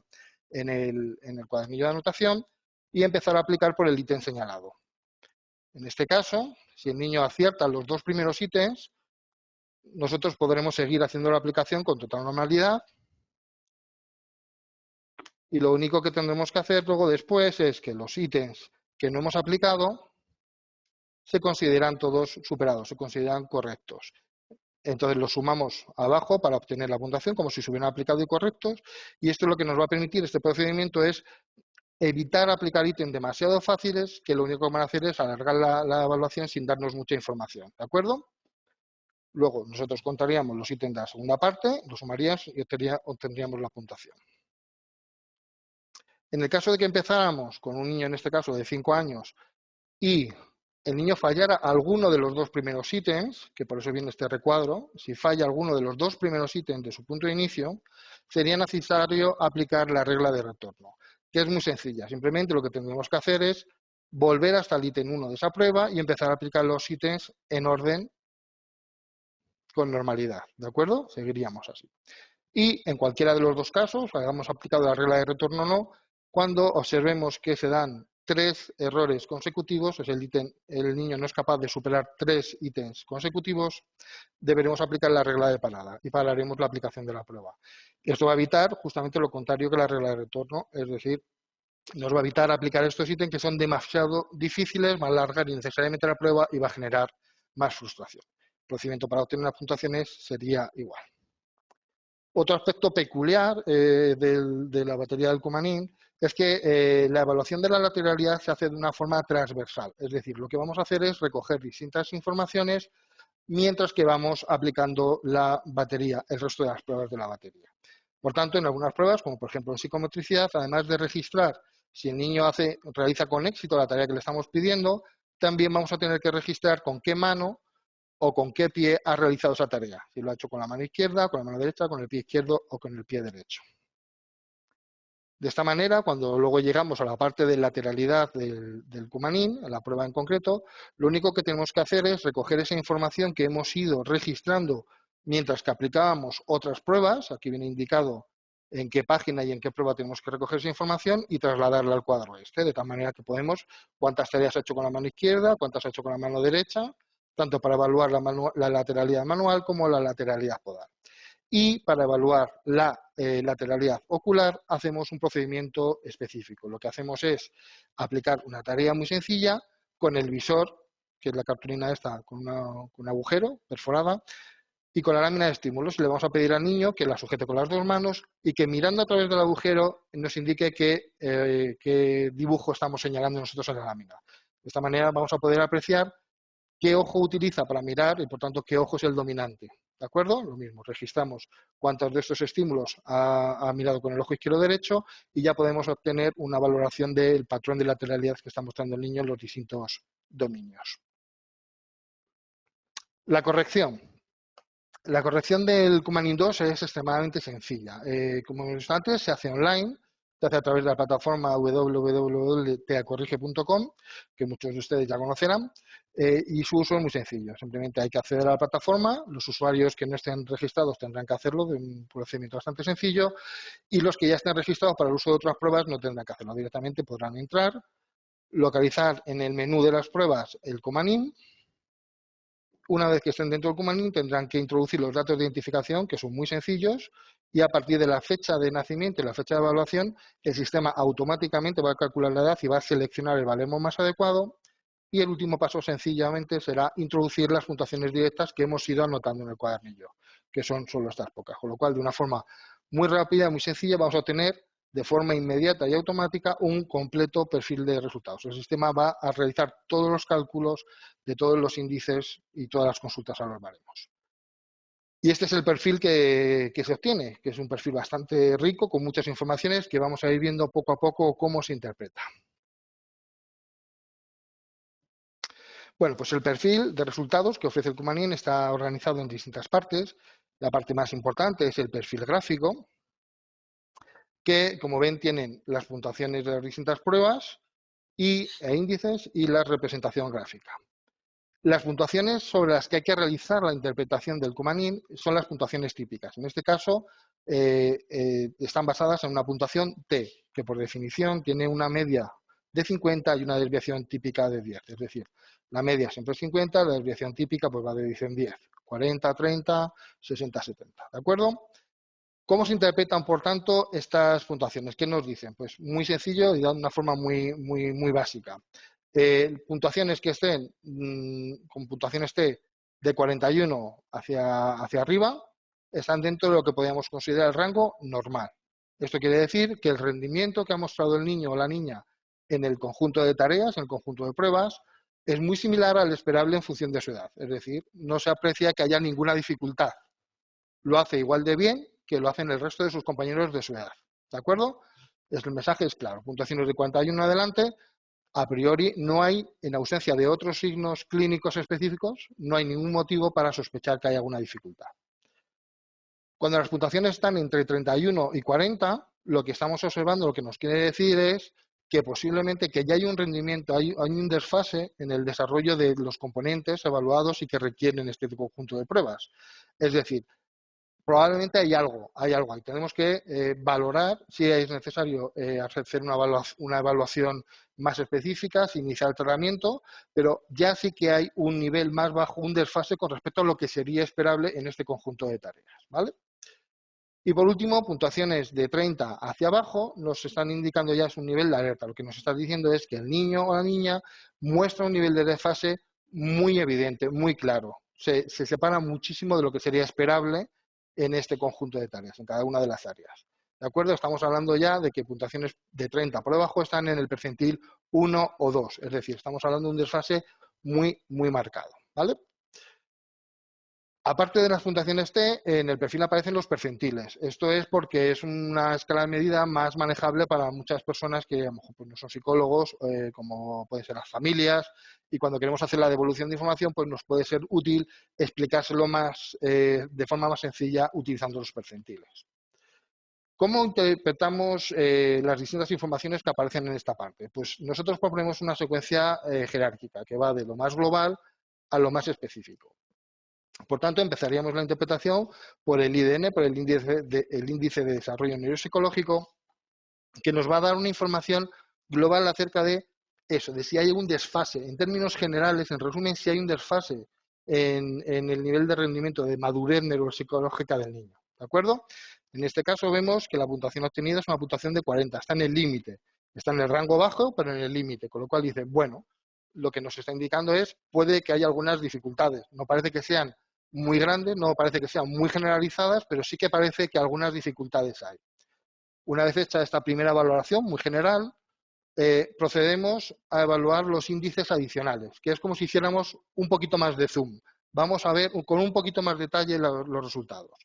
en el cuadernillo de anotación y empezar a aplicar por el ítem señalado. En este caso, si el niño acierta los 2 primeros ítems, nosotros podremos seguir haciendo la aplicación con total normalidad y lo único que tendremos que hacer luego después es que los ítems que no hemos aplicado se consideran todos superados, se consideran correctos. Entonces los sumamos abajo para obtener la puntuación como si se hubieran aplicado y correctos, y esto es lo que nos va a permitir, este procedimiento es evitar aplicar ítems demasiado fáciles que lo único que van a hacer es alargar la evaluación sin darnos mucha información, ¿de acuerdo? Luego nosotros contaríamos los ítems de la segunda parte, los sumaríamos y obtendríamos la puntuación. En el caso de que empezáramos con un niño, en este caso de 5 años, y el niño fallara alguno de los 2 primeros ítems, que por eso viene este recuadro, si falla alguno de los 2 primeros ítems de su punto de inicio, sería necesario aplicar la regla de retorno, que es muy sencilla. Simplemente lo que tendremos que hacer es volver hasta el ítem 1 de esa prueba y empezar a aplicar los ítems en orden con normalidad, ¿de acuerdo? Seguiríamos así. Y en cualquiera de los 2 casos, hayamos aplicado la regla de retorno o no, cuando observemos que se dan 3 errores consecutivos, es el niño no es capaz de superar 3 ítems consecutivos, deberemos aplicar la regla de parada y pararemos la aplicación de la prueba. Esto va a evitar justamente lo contrario que la regla de retorno, es decir, nos va a evitar aplicar estos ítems que son demasiado difíciles, va a alargar innecesariamente la prueba y va a generar más frustración. El procedimiento para obtener las puntuaciones sería igual. Otro aspecto peculiar de la batería del Cumanín es que la evaluación de la lateralidad se hace de una forma transversal. Es decir, lo que vamos a hacer es recoger distintas informaciones mientras que vamos aplicando la batería, el resto de las pruebas de la batería. Por tanto, en algunas pruebas, como por ejemplo en psicomotricidad, además de registrar si el niño realiza con éxito la tarea que le estamos pidiendo, también vamos a tener que registrar con qué mano o con qué pie ha realizado esa tarea. Si lo ha hecho con la mano izquierda, con la mano derecha, con el pie izquierdo o con el pie derecho. De esta manera, cuando luego llegamos a la parte de lateralidad del Cumanín, a la prueba en concreto, lo único que tenemos que hacer es recoger esa información que hemos ido registrando mientras que aplicábamos otras pruebas, aquí viene indicado en qué página y en qué prueba tenemos que recoger esa información y trasladarla al cuadro este, de tal manera que podemos cuántas tareas ha hecho con la mano izquierda, cuántas ha hecho con la mano derecha, tanto para evaluar la lateralidad manual como la lateralidad podal. Y para evaluar la lateralidad ocular hacemos un procedimiento específico. Lo que hacemos es aplicar una tarea muy sencilla con el visor, que es la cartulina esta con un agujero perforada, y con la lámina de estímulos. Le vamos a pedir al niño que la sujete con las 2 manos y que mirando a través del agujero nos indique qué dibujo estamos señalando nosotros en la lámina. De esta manera vamos a poder apreciar qué ojo utiliza para mirar y, por tanto, qué ojo es el dominante. ¿De acuerdo? Lo mismo, registramos cuántos de estos estímulos ha mirado con el ojo izquierdo o derecho y ya podemos obtener una valoración del patrón de lateralidad que está mostrando el niño en los distintos dominios. La corrección. La corrección del Cumanín 2 es extremadamente sencilla. Como hemos visto antes, se hace online, se hace a través de la plataforma www.teacorrige.com, que muchos de ustedes ya conocerán, y su uso es muy sencillo. Simplemente hay que acceder a la plataforma, los usuarios que no estén registrados tendrán que hacerlo de un procedimiento bastante sencillo, y los que ya estén registrados para el uso de otras pruebas no tendrán que hacerlo directamente, podrán entrar, localizar en el menú de las pruebas el Cumanín. Una vez que estén dentro del Cumanín tendrán que introducir los datos de identificación, que son muy sencillos, y a partir de la fecha de nacimiento y la fecha de evaluación, el sistema automáticamente va a calcular la edad y va a seleccionar el baremo más adecuado. Y el último paso sencillamente será introducir las puntuaciones directas que hemos ido anotando en el cuadernillo, que son solo estas pocas. Con lo cual, de una forma muy rápida, muy sencilla, vamos a obtener de forma inmediata y automática un completo perfil de resultados. El sistema va a realizar todos los cálculos de todos los índices y todas las consultas a los baremos. Y este es el perfil que se obtiene, que es un perfil bastante rico, con muchas informaciones que vamos a ir viendo poco a poco cómo se interpreta. Bueno, pues el perfil de resultados que ofrece el Cumanín está organizado en distintas partes. La parte más importante es el perfil gráfico, que, como ven, tienen las puntuaciones de las distintas pruebas e índices y la representación gráfica. Las puntuaciones sobre las que hay que realizar la interpretación del Kumanin son las puntuaciones típicas. En este caso, están basadas en una puntuación T, que por definición tiene una media de 50 y una desviación típica de 10. Es decir, la media siempre es 50, la desviación típica pues va de 10 en 10, 40, 30, 60, 70. ¿De acuerdo? ¿Cómo se interpretan, por tanto, estas puntuaciones? ¿Qué nos dicen? Pues muy sencillo y de una forma muy básica. Puntuaciones que estén con puntuaciones T de 41 hacia arriba están dentro de lo que podríamos considerar el rango normal. Esto quiere decir que el rendimiento que ha mostrado el niño o la niña en el conjunto de tareas, en el conjunto de pruebas, es muy similar al esperable en función de su edad. Es decir, no se aprecia que haya ninguna dificultad. Lo hace igual de bien que lo hacen el resto de sus compañeros de su edad. ¿De acuerdo? El mensaje es claro. Puntuaciones de 41 en adelante, a priori no hay, en ausencia de otros signos clínicos específicos, no hay ningún motivo para sospechar que hay alguna dificultad. Cuando las puntuaciones están entre 31 y 40, lo que estamos observando, lo que nos quiere decir es que posiblemente que ya hay un rendimiento, hay un desfase en el desarrollo de los componentes evaluados y que requieren este conjunto de pruebas. Es decir, probablemente hay algo ahí. Tenemos que valorar si es necesario hacer una evaluación más específica, si iniciar el tratamiento, pero ya sí que hay un nivel más bajo, un desfase con respecto a lo que sería esperable en este conjunto de tareas, ¿vale? Y por último, puntuaciones de 30 hacia abajo nos están indicando ya es un nivel de alerta. Lo que nos está diciendo es que el niño o la niña muestra un nivel de desfase muy evidente, muy claro. Se separa muchísimo de lo que sería esperable en este conjunto de tareas, en cada una de las áreas. ¿De acuerdo? Estamos hablando ya de que puntuaciones de 30 por debajo están en el percentil 1 o 2. Es decir, estamos hablando de un desfase muy marcado, ¿vale? Aparte de las puntuaciones T, en el perfil aparecen los percentiles. Esto es porque es una escala de medida más manejable para muchas personas que a lo mejor pues, no son psicólogos, como pueden ser las familias, y cuando queremos hacer la devolución de información, pues nos puede ser útil explicárselo de forma más sencilla utilizando los percentiles. ¿Cómo interpretamos las distintas informaciones que aparecen en esta parte? Pues nosotros proponemos una secuencia jerárquica que va de lo más global a lo más específico. Por tanto, empezaríamos la interpretación por el IDN, por el índice de desarrollo neuropsicológico, que nos va a dar una información global acerca de eso, de si hay un desfase. En términos generales, en resumen, si hay un desfase en el nivel de rendimiento de madurez neuropsicológica del niño. ¿De acuerdo? En este caso vemos que la puntuación obtenida es una puntuación de 40, está en el límite. Está en el rango bajo, pero en el límite, con lo cual dice, bueno, lo que nos está indicando es, puede que haya algunas dificultades. No parece que sean muy grandes, no parece que sean muy generalizadas, pero sí que parece que algunas dificultades hay. Una vez hecha esta primera valoración muy general, procedemos a evaluar los índices adicionales, que es como si hiciéramos un poquito más de zoom. Vamos a ver con un poquito más detalle los resultados.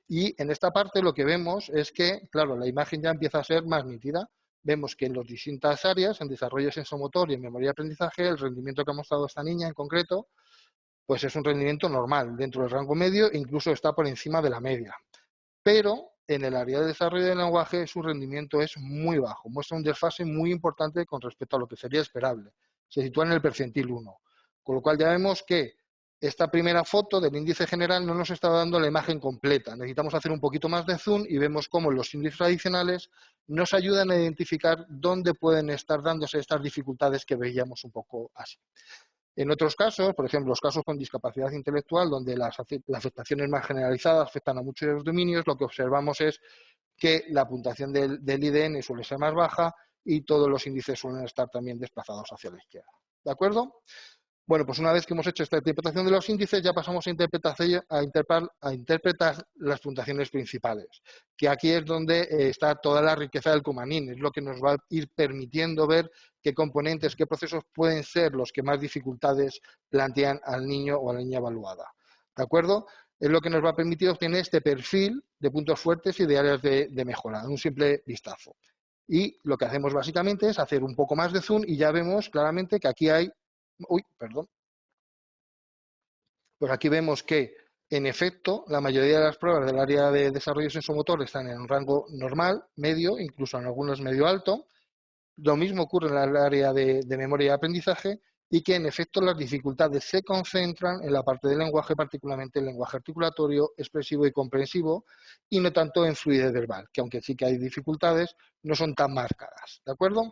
Y en esta parte lo que vemos es que, claro, la imagen ya empieza a ser más nítida. Vemos que en las distintas áreas, en desarrollo sensomotor y en memoria y aprendizaje, el rendimiento que ha mostrado esta niña en concreto, pues es un rendimiento normal, dentro del rango medio e incluso está por encima de la media. Pero en el área de desarrollo del lenguaje su rendimiento es muy bajo, muestra un desfase muy importante con respecto a lo que sería esperable. Se sitúa en el percentil 1. Con lo cual ya vemos que esta primera foto del índice general no nos está dando la imagen completa. Necesitamos hacer un poquito más de zoom y vemos cómo los índices adicionales nos ayudan a identificar dónde pueden estar dándose estas dificultades que veíamos un poco así. En otros casos, por ejemplo, los casos con discapacidad intelectual, donde las afectaciones más generalizadas afectan a muchos de los dominios, lo que observamos es que la puntuación del IDN suele ser más baja y todos los índices suelen estar también desplazados hacia la izquierda. ¿De acuerdo? Bueno, pues una vez que hemos hecho esta interpretación de los índices, ya pasamos a interpretar las puntuaciones principales, que aquí es donde está toda la riqueza del Kumanin, es lo que nos va a ir permitiendo ver qué componentes, qué procesos pueden ser los que más dificultades plantean al niño o a la niña evaluada. ¿De acuerdo? Es lo que nos va a permitir obtener este perfil de puntos fuertes y de áreas de mejora, un simple vistazo. Y lo que hacemos básicamente es hacer un poco más de zoom y ya vemos claramente que aquí hay Pues aquí vemos que, en efecto, la mayoría de las pruebas del área de desarrollo sensomotor están en un rango normal, medio, incluso en algunos medio alto. Lo mismo ocurre en el área de memoria y aprendizaje y que en efecto las dificultades se concentran en la parte del lenguaje, particularmente el lenguaje articulatorio, expresivo y comprensivo, y no tanto en fluidez verbal, que aunque sí que hay dificultades, no son tan marcadas, ¿de acuerdo?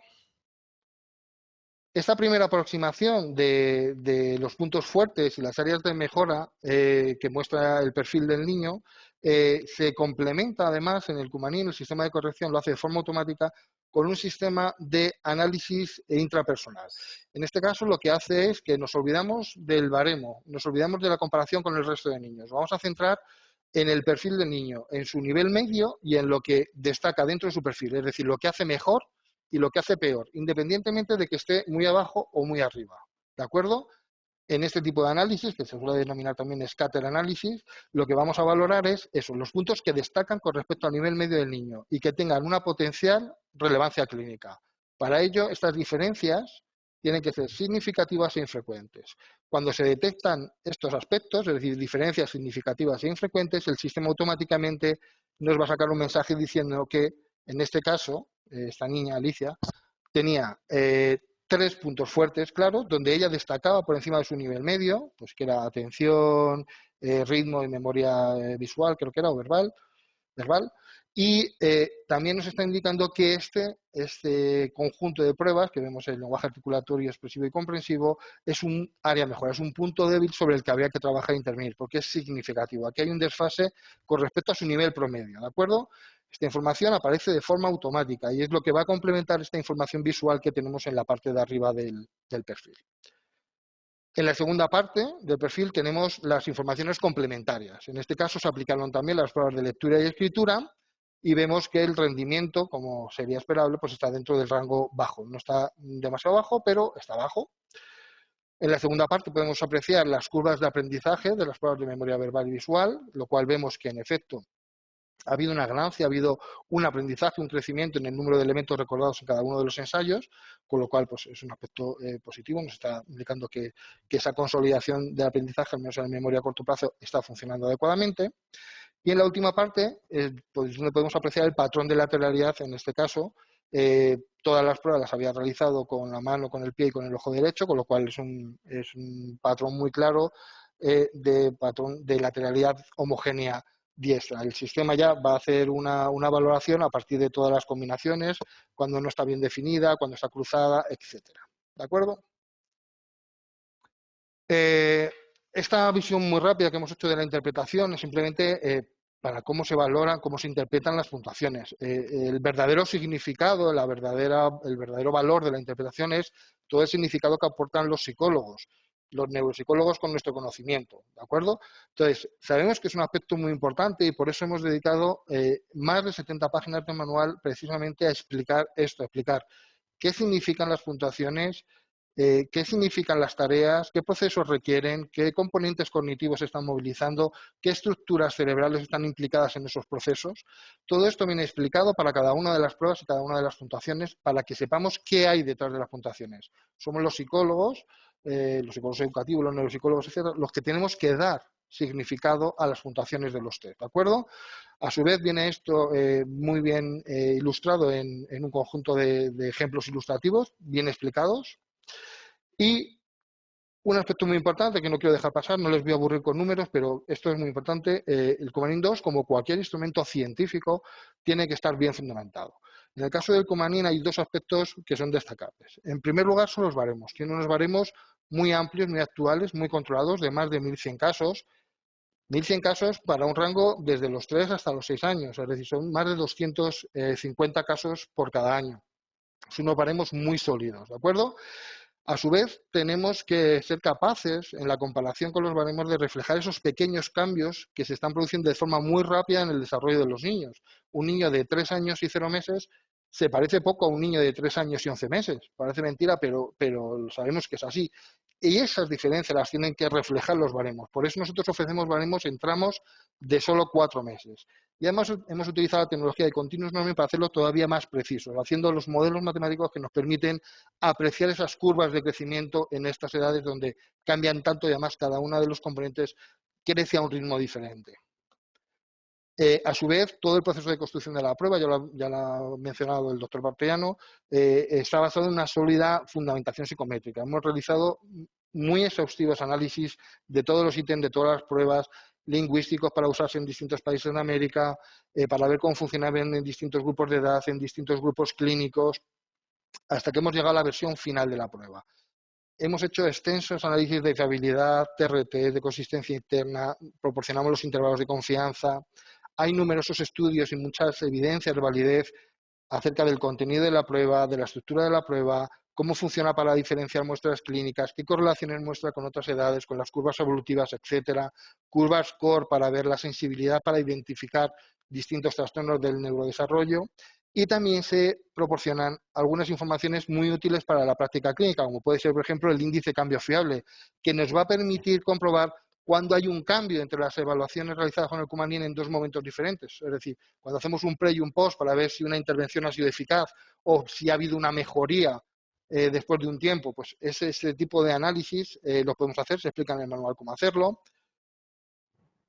Esta primera aproximación de los puntos fuertes y las áreas de mejora que muestra el perfil del niño se complementa además en el Cumanín, el sistema de corrección lo hace de forma automática con un sistema de análisis intrapersonal. En este caso lo que hace es que nos olvidamos del baremo, nos olvidamos de la comparación con el resto de niños. Vamos a centrar en el perfil del niño, en su nivel medio y en lo que destaca dentro de su perfil, es decir, lo que hace mejor y lo que hace peor, independientemente de que esté muy abajo o muy arriba. ¿De acuerdo? En este tipo de análisis, que se suele denominar también scatter análisis, lo que vamos a valorar es eso, los puntos que destacan con respecto al nivel medio del niño y que tengan una potencial relevancia clínica. Para ello, estas diferencias tienen que ser significativas e infrecuentes. Cuando se detectan estos aspectos, es decir, diferencias significativas e infrecuentes, el sistema automáticamente nos va a sacar un mensaje diciendo que, en este caso, esta niña, Alicia, tenía 3 puntos fuertes, claro, donde ella destacaba por encima de su nivel medio, pues que era atención, ritmo y memoria visual, creo que era, o verbal, y también nos está indicando que este conjunto de pruebas, que vemos el lenguaje articulatorio, expresivo y comprensivo, es un área mejor, es un punto débil sobre el que habría que trabajar e intervenir, porque es significativo. Aquí hay un desfase con respecto a su nivel promedio, ¿de acuerdo? Esta información aparece de forma automática y es lo que va a complementar esta información visual que tenemos en la parte de arriba del perfil. En la segunda parte del perfil tenemos las informaciones complementarias. En este caso se aplicaron también las pruebas de lectura y escritura y vemos que el rendimiento, como sería esperable, pues está dentro del rango bajo. No está demasiado bajo, pero está bajo. En la segunda parte podemos apreciar las curvas de aprendizaje de las pruebas de memoria verbal y visual, lo cual vemos que en efecto ha habido una ganancia, ha habido un aprendizaje, un crecimiento en el número de elementos recordados en cada uno de los ensayos, con lo cual pues, es un aspecto positivo, nos está indicando que esa consolidación del aprendizaje, al menos en la memoria a corto plazo, está funcionando adecuadamente. Y en la última parte, pues, donde podemos apreciar el patrón de lateralidad, en este caso, todas las pruebas las había realizado con la mano, con el pie y con el ojo derecho, con lo cual es un patrón muy claro de patrón de lateralidad homogénea diestra. El sistema ya va a hacer una valoración a partir de todas las combinaciones, cuando no está bien definida, cuando está cruzada, etcétera. ¿De acuerdo? Esta visión muy rápida que hemos hecho de la interpretación es simplemente para cómo se valoran, cómo se interpretan las puntuaciones. El verdadero significado, el verdadero valor de la interpretación es todo el significado que aportan los psicólogos, los neuropsicólogos con nuestro conocimiento, ¿de acuerdo? Entonces, sabemos que es un aspecto muy importante y por eso hemos dedicado más de 70 páginas de manual precisamente a explicar esto, a explicar qué significan las puntuaciones, qué significan las tareas, qué procesos requieren, qué componentes cognitivos se están movilizando, qué estructuras cerebrales están implicadas en esos procesos. Todo esto viene explicado para cada una de las pruebas y cada una de las puntuaciones para que sepamos qué hay detrás de las puntuaciones. Somos los psicólogos educativos, los neuropsicólogos, etcétera, los que tenemos que dar significado a las puntuaciones de los test, ¿de acuerdo? A su vez viene esto muy bien ilustrado en un conjunto de ejemplos ilustrativos, bien explicados. Y un aspecto muy importante que no quiero dejar pasar, no les voy a aburrir con números, pero esto es muy importante, el Cumanín 2, como cualquier instrumento científico, tiene que estar bien fundamentado. En el caso del Cumanín hay 2 aspectos que son destacables. En primer lugar son los baremos. Tiene unos baremos muy amplios, muy actuales, muy controlados, de más de 1.100 casos. 1.100 casos para un rango desde los 3 hasta los 6 años, es decir, son más de 250 casos por cada año. Son unos baremos muy sólidos, ¿de acuerdo? A su vez, tenemos que ser capaces, en la comparación con los baremos, de reflejar esos pequeños cambios que se están produciendo de forma muy rápida en el desarrollo de los niños. Un niño de 3 años y 0 meses se parece poco a un niño de 3 años y 11 meses. Parece mentira, pero sabemos que es así. Y esas diferencias las tienen que reflejar los baremos. Por eso nosotros ofrecemos baremos en tramos de solo 4 meses. Y además hemos utilizado la tecnología de Continuous Norming para hacerlo todavía más preciso, haciendo los modelos matemáticos que nos permiten apreciar esas curvas de crecimiento en estas edades donde cambian tanto y además cada una de los componentes crece a un ritmo diferente. A su vez, todo el proceso de construcción de la prueba, ya lo ha mencionado el doctor Bartellano, está basado en una sólida fundamentación psicométrica. Hemos realizado muy exhaustivos análisis de todos los ítems, de todas las pruebas lingüísticos para usarse en distintos países de América, para ver cómo funcionaban en distintos grupos de edad, en distintos grupos clínicos, hasta que hemos llegado a la versión final de la prueba. Hemos hecho extensos análisis de fiabilidad, TRT, de consistencia interna, proporcionamos los intervalos de confianza. Hay numerosos estudios y muchas evidencias de validez acerca del contenido de la prueba, de la estructura de la prueba, cómo funciona para diferenciar muestras clínicas, qué correlaciones muestra con otras edades, con las curvas evolutivas, etcétera, curvas core para ver la sensibilidad para identificar distintos trastornos del neurodesarrollo, y también se proporcionan algunas informaciones muy útiles para la práctica clínica, como puede ser, por ejemplo, el índice cambio fiable, que nos va a permitir comprobar cuando hay un cambio entre las evaluaciones realizadas con el Coumadin en dos momentos diferentes. Es decir, cuando hacemos un pre y un post para ver si una intervención ha sido eficaz o si ha habido una mejoría después de un tiempo, pues ese tipo de análisis lo podemos hacer, se explica en el manual cómo hacerlo.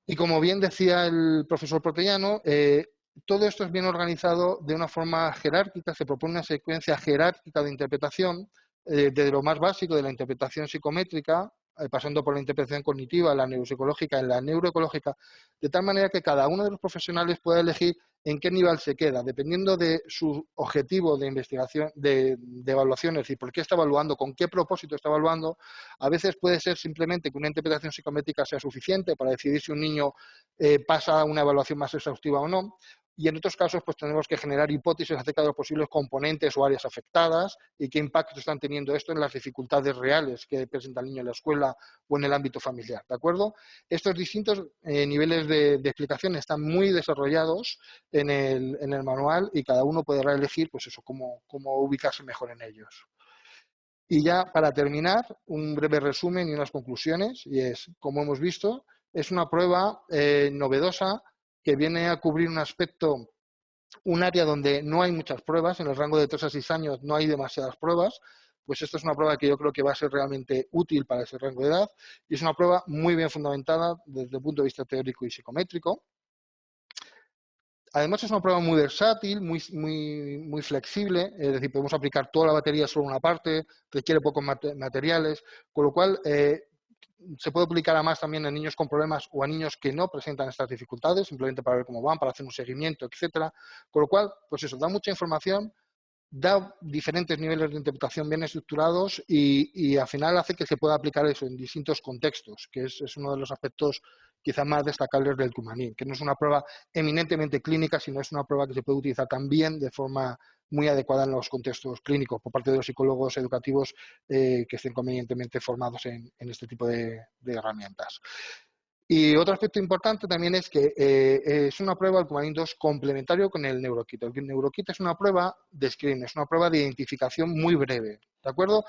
Y como bien decía el profesor Protellano, todo esto es bien organizado de una forma jerárquica, se propone una secuencia jerárquica de interpretación, desde lo más básico de la interpretación psicométrica, pasando por la interpretación cognitiva, la neuropsicológica y la neuroecológica, de tal manera que cada uno de los profesionales pueda elegir en qué nivel se queda, dependiendo de su objetivo de investigación, de evaluación, es decir, por qué está evaluando, con qué propósito está evaluando. A veces puede ser simplemente que una interpretación psicométrica sea suficiente para decidir si un niño pasa a una evaluación más exhaustiva o no. Y en otros casos, pues tenemos que generar hipótesis acerca de los posibles componentes o áreas afectadas y qué impacto están teniendo esto en las dificultades reales que presenta el niño en la escuela o en el ámbito familiar, ¿de acuerdo? Estos distintos niveles de explicación están muy desarrollados en el manual y cada uno podrá elegir, pues eso, cómo ubicarse mejor en ellos. Y ya para terminar, un breve resumen y unas conclusiones, y es, como hemos visto, es una prueba novedosa que viene a cubrir un aspecto, un área donde no hay muchas pruebas, en el rango de 3 a 6 años no hay demasiadas pruebas, pues esto es una prueba que yo creo que va a ser realmente útil para ese rango de edad, y es una prueba muy bien fundamentada desde el punto de vista teórico y psicométrico. Además es una prueba muy versátil, muy flexible, es decir, podemos aplicar toda la batería solo una parte, requiere pocos materiales, con lo cual se puede aplicar además también a niños con problemas o a niños que no presentan estas dificultades, simplemente para ver cómo van, para hacer un seguimiento, etcétera. Con lo cual, pues eso, da mucha información, da diferentes niveles de interpretación bien estructurados y al final hace que se pueda aplicar eso en distintos contextos, que es uno de los aspectos quizá más destacables del Coumadin, que no es una prueba eminentemente clínica, sino es una prueba que se puede utilizar también de forma muy adecuada en los contextos clínicos por parte de los psicólogos educativos que estén convenientemente formados en este tipo de herramientas. Y otro aspecto importante también es que es una prueba, el Coumadin 2, complementario con el NeuroKit. El NeuroKit es una prueba de screening, es una prueba de identificación muy breve, ¿de acuerdo?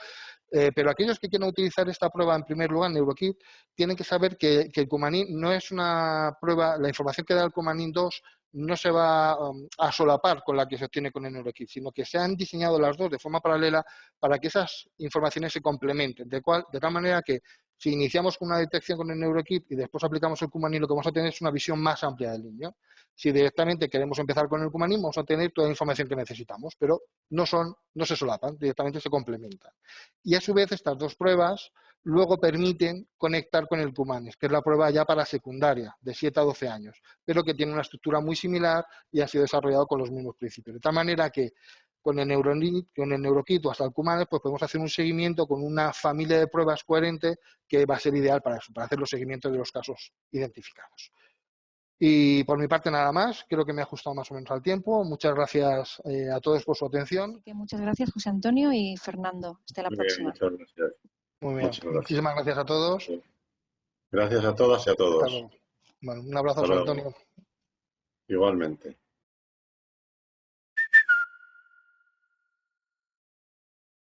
Pero aquellos que quieran utilizar esta prueba en primer lugar, NeuroKit, tienen que saber que el Coumadin no es una prueba, la información que da el Coumadin 2 no se va a solapar con la que se obtiene con el NeuroKit, sino que se han diseñado las dos de forma paralela para que esas informaciones se complementen, de tal manera que si iniciamos con una detección con el NeuroKit y después aplicamos el Coumadin, lo que vamos a tener es una visión más amplia del niño. Si directamente queremos empezar con el Coumadin, vamos a tener toda la información que necesitamos, pero no se solapan, directamente se complementan. Y a su vez estas dos pruebas luego permiten conectar con el Coumadin, que es la prueba ya para secundaria, de 7 a 12 años, pero que tiene una estructura muy similar y ha sido desarrollado con los mismos principios. De tal manera que con el NeuroKit o hasta el Coumadin, pues podemos hacer un seguimiento con una familia de pruebas coherente que va a ser ideal para eso, para hacer los seguimientos de los casos identificados. Y por mi parte nada más, creo que me he ajustado más o menos al tiempo. Muchas gracias a todos por su atención. Así que muchas gracias, José Antonio y Fernando. Hasta la Muy bien, próxima. muchas gracias. Muy bien, Muchas gracias. muchísimas gracias a todos. Gracias a todas y a Hasta todos. luego. Bueno, un abrazo, Hasta José luego. Antonio. Igualmente.